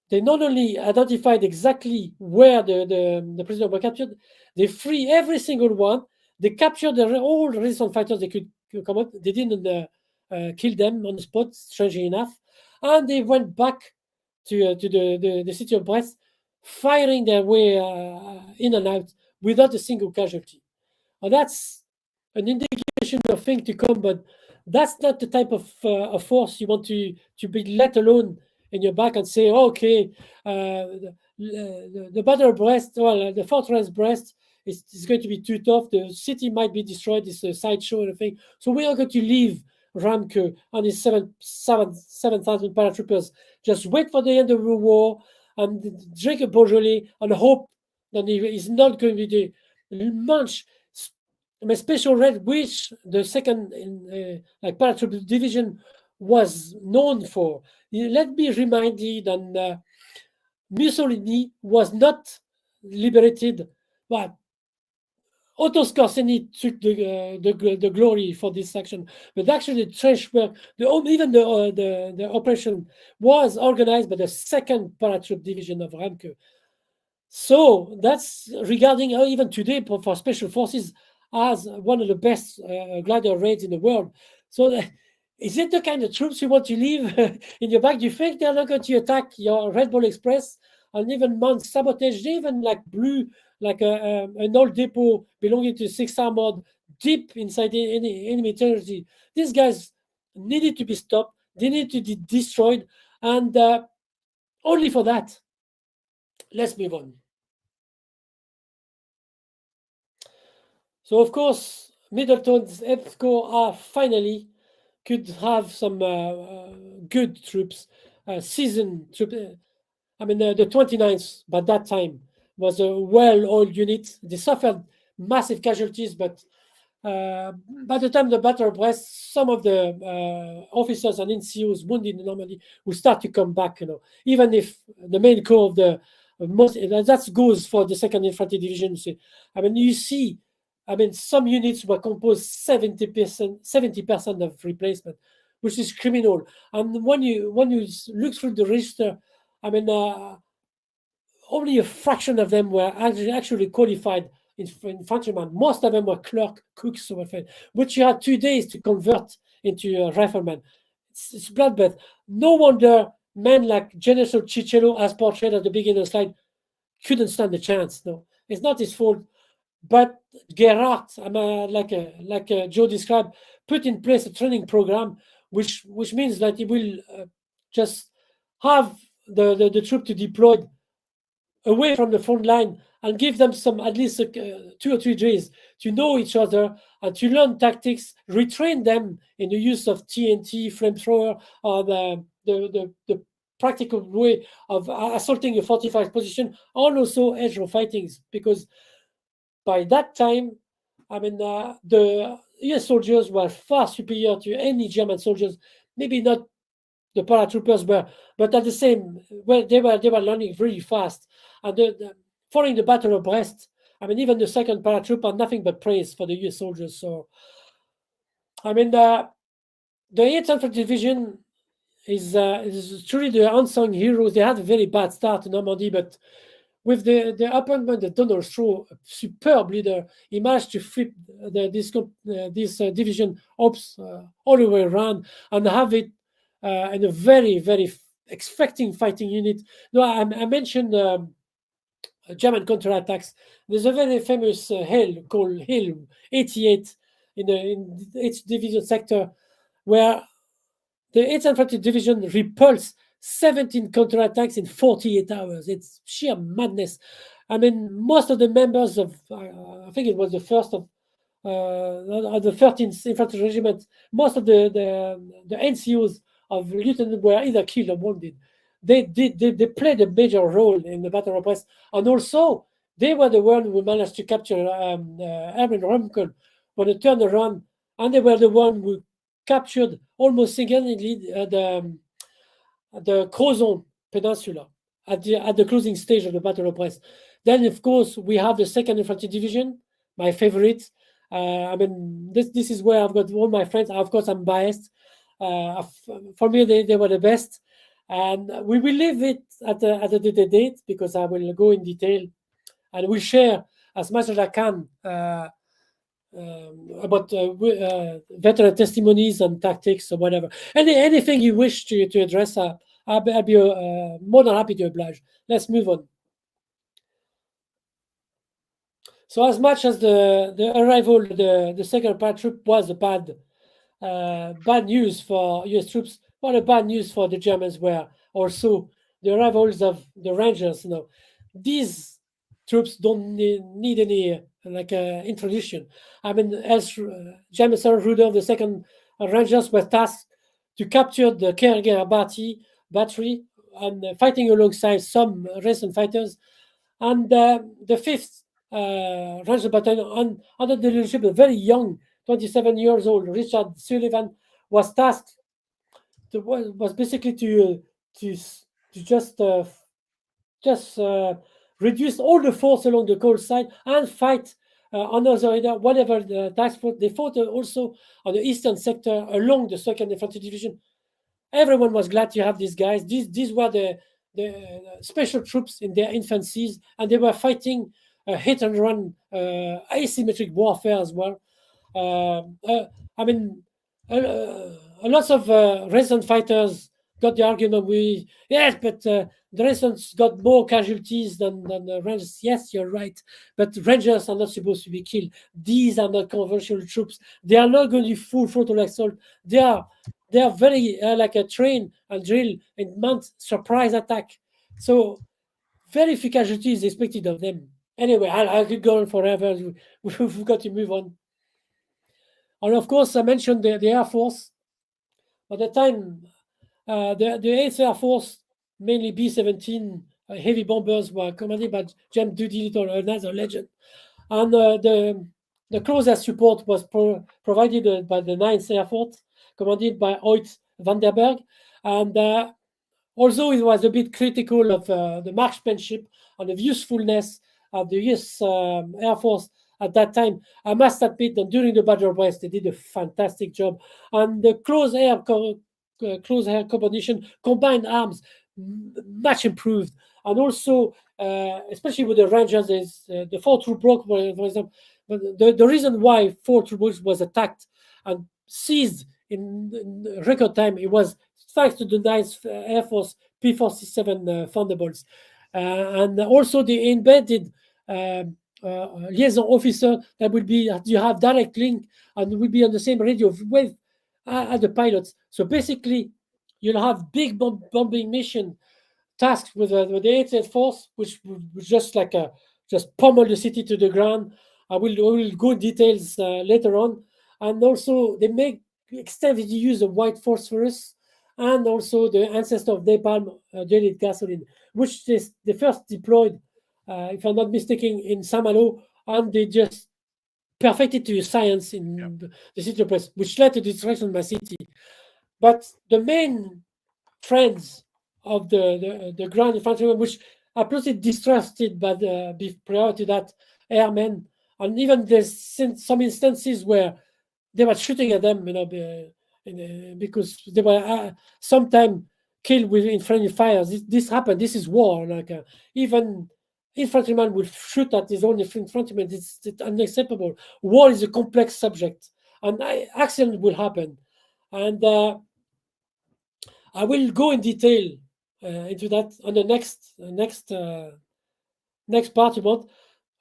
They not only identified exactly where the prisoners were captured, they free every single one. They captured all the resistance fighters they could come up. They didn't kill them on the spot, strangely enough. And they went back to the city of Brest, firing their way in and out without a single casualty. And that's an indication of things to come, but that's not the type of force you want to be let alone in your back and say, okay, the Battle of Brest, well, the Fortress Brest is going to be too tough. The city might be destroyed. It's a sideshow and everything. So we are going to leave Ramke and his 7,000 paratroopers. Just wait for the end of the war and drink a Beaujolais and hope that he is not going to be much. My special red, which the second paratroop division was known for. Let me remind you that Mussolini was not liberated, but Otto Skorzeny took the glory for this action. But actually, the trench work, even the operation was organized by the second paratroop division of Ramke. So that's regarding even today for special forces as one of the best glider raids in the world. So is it the kind of troops you want to leave in your back? Do you think they're not going to attack your Red Bull Express and even mount sabotage, even like an old depot belonging to 6th Armored deep inside the enemy territory? These guys needed to be stopped. They need to be destroyed, and only for that. Let's move on. So, of course, Middleton's EPSCO are finally could have some good troops, seasoned troops. I mean, the 29th, by that time, was a well-oiled unit. They suffered massive casualties, but by the time the Battle of Brest, some of the officers and NCOs wounded in Normandy will start to come back, even if the main core of the most, that goes for the 2nd Infantry Division. I mean, you see, some units were composed 70% of replacement, which is criminal. And when you look through the register, only a fraction of them were actually qualified infantrymen. Most of them were clerk, cooks, which you had 2 days to convert into riflemen. It's bloodbath. No wonder men like General Ciccello, as portrayed at the beginning of the slide, couldn't stand a chance. No, it's not his fault. But Gerhardt, like Joe described, put in place a training program, which means that he will just have the troop to deploy away from the front line and give them at least 2 or 3 days to know each other and to learn tactics, retrain them in the use of TNT, flamethrower, or the practical way of assaulting a fortified position, and also edge of fightings, because by that time, the US soldiers were far superior to any German soldiers. Maybe not the paratroopers were, but at the same, they were learning very fast. And following the Battle of Brest, even the 2nd paratroop are nothing but praise for the US soldiers. So, the 8th Infantry Division is truly the unsung heroes. They had a very bad start in Normandy, but with the appointment of Donald Shaw, a superb leader, he managed to flip this division ops all the way around and have it in a very, very expecting fighting unit. No, I mentioned German counterattacks. There's a very famous hill called Hill 88 in the 8th Division sector, where the 8th Infantry Division repulsed 17 counterattacks in 48 hours. It's sheer madness. Most of the members of, I think it was the 1st of the 13th Infantry Regiment, most of the NCOs of Lieutenant were either killed or wounded. They played a major role in the Battle of Brest, and also they were the one who managed to capture Airman Rumkel when it turned around, and they were the one who captured almost single-handedly the Crozon Peninsula at the closing stage of the Battle of Brest. Then, of course, we have the 2nd Infantry Division, my favorite. This is where I've got all my friends. Of course, I'm biased. For me, they were the best. And we will leave it at the date, because I will go in detail and we'll share as much as I can about veteran testimonies and tactics or whatever. Anything you wish to address, I'll be more than happy to oblige. Let's move on. So, as much as the arrival of the 2nd paratroop was a bad news for US troops, what a bad news for the Germans were also the arrivals of the Rangers. These troops don't need any introduction. As James Ruder, the 2nd Rangers were tasked to capture the Kerger battery and fighting alongside some recent fighters, and the 5th Ranger Battalion under the leadership of a very young 27 years old Richard Sullivan was tasked was basically to just reduce all the force along the coast side and fight on the other area, whatever the task force. They fought also on the eastern sector along the 2nd Infantry Division. Everyone was glad to have these guys. These were the special troops in their infancies, and they were fighting hit and run asymmetric warfare as well. I mean, a lot of resistance fighters got the argument with, yes, but the resistance got more casualties than the Rangers. Yes, you're right, but Rangers are not supposed to be killed. These are not conventional troops. They are not going to be full frontal assault. They are very like a train and drill and mount surprise attack. So very few casualties expected of them. Anyway, I could go on forever. We've got to move on. And of course, I mentioned the Air Force. At the time, the 8th Air Force, mainly B-17 heavy bombers, were commanded by James Doolittle, another legend. And the close air support was provided by the 9th Air Force, commanded by Hoyt Vandenberg. And although it was a bit critical of the marksmanship and the usefulness of the US Air Force at that time, I must admit that during the Battle of Brest, they did a fantastic job. And the close air combination, combined arms, much improved. And also, especially with the Rangers, the Fort Rubrook, for example, the reason why Fort Rubrook was attacked and seized in record time, it was thanks to the 9th Air Force P-47 Thunderbolts. And also the embedded liaison officer that will be, you have direct link and will be on the same radio with the pilots. So basically, you'll have big bombing mission tasks with the 8th Air Force, which would just like just pummel the city to the ground. I will go in details later on. And also, they make extensive use of white phosphorus and also the ancestor of napalm, jellied gasoline, which they first deployed, if I'm not mistaken, in Saint-Malo, and they just perfected to science in the city of Brest, which led to the destruction of my city. But the main trends of the ground infantrymen, which are pretty distrusted by prior to that airmen, and even there's some instances where they were shooting at them, because they were sometimes killed with friendly fires. This happened. This is war. Like even infantryman will shoot at his own infantryman. It's unacceptable. War is a complex subject, and accident will happen. And I will go in detail into that on the next part about.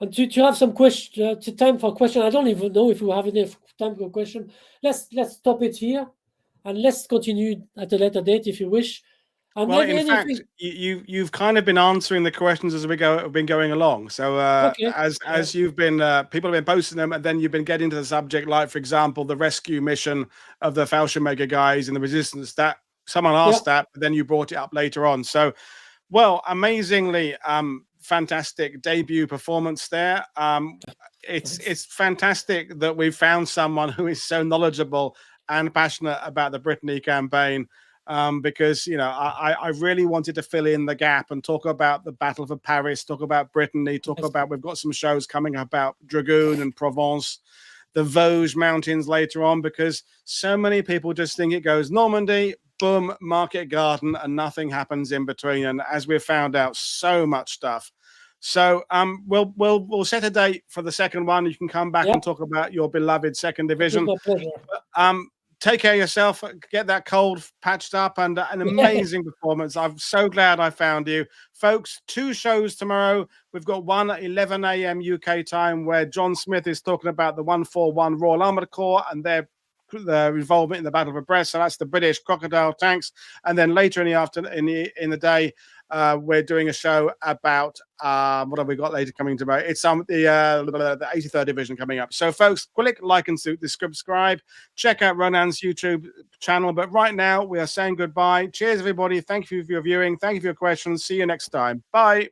And to have some question, time for question. I don't even know if we have enough time for question. Let's stop it here, and let's continue at a later date if you wish. And well, in fact, you've kind of been answering the questions as we've been going along. So as you've been, people have been posting them, and then you've been getting to the subject, like for example, the rescue mission of the Fallschirmjäger guys in the Resistance. That someone asked that, but then you brought it up later on. So, well, amazingly, fantastic debut performance there. It's fantastic that we've found someone who is so knowledgeable and passionate about the Brittany campaign. Because I really wanted to fill in the gap and talk about the Battle of Paris, talk about Brittany, we've got some shows coming up about Dragoon and Provence, the Vosges Mountains later on, because so many people just think it goes Normandy, boom, Market Garden, and nothing happens in between. And as we've found out, so much stuff. So we'll set a date for the second one. You can come back and talk about your beloved second division. Take care of yourself, get that cold patched up, and an amazing performance. I'm so glad I found you. Folks, 2 shows tomorrow. We've got one at 11 a.m. UK time where John Smith is talking about the 141 Royal Armoured Corps and their involvement in the Battle of Brest. So that's the British Crocodile tanks. And then later in the afternoon, in the day, we're doing a show about what have we got later coming tomorrow? It's the 83rd Division coming up. So, folks, click like and subscribe. Check out Ronan's YouTube channel. But right now, we are saying goodbye. Cheers, everybody. Thank you for your viewing. Thank you for your questions. See you next time. Bye.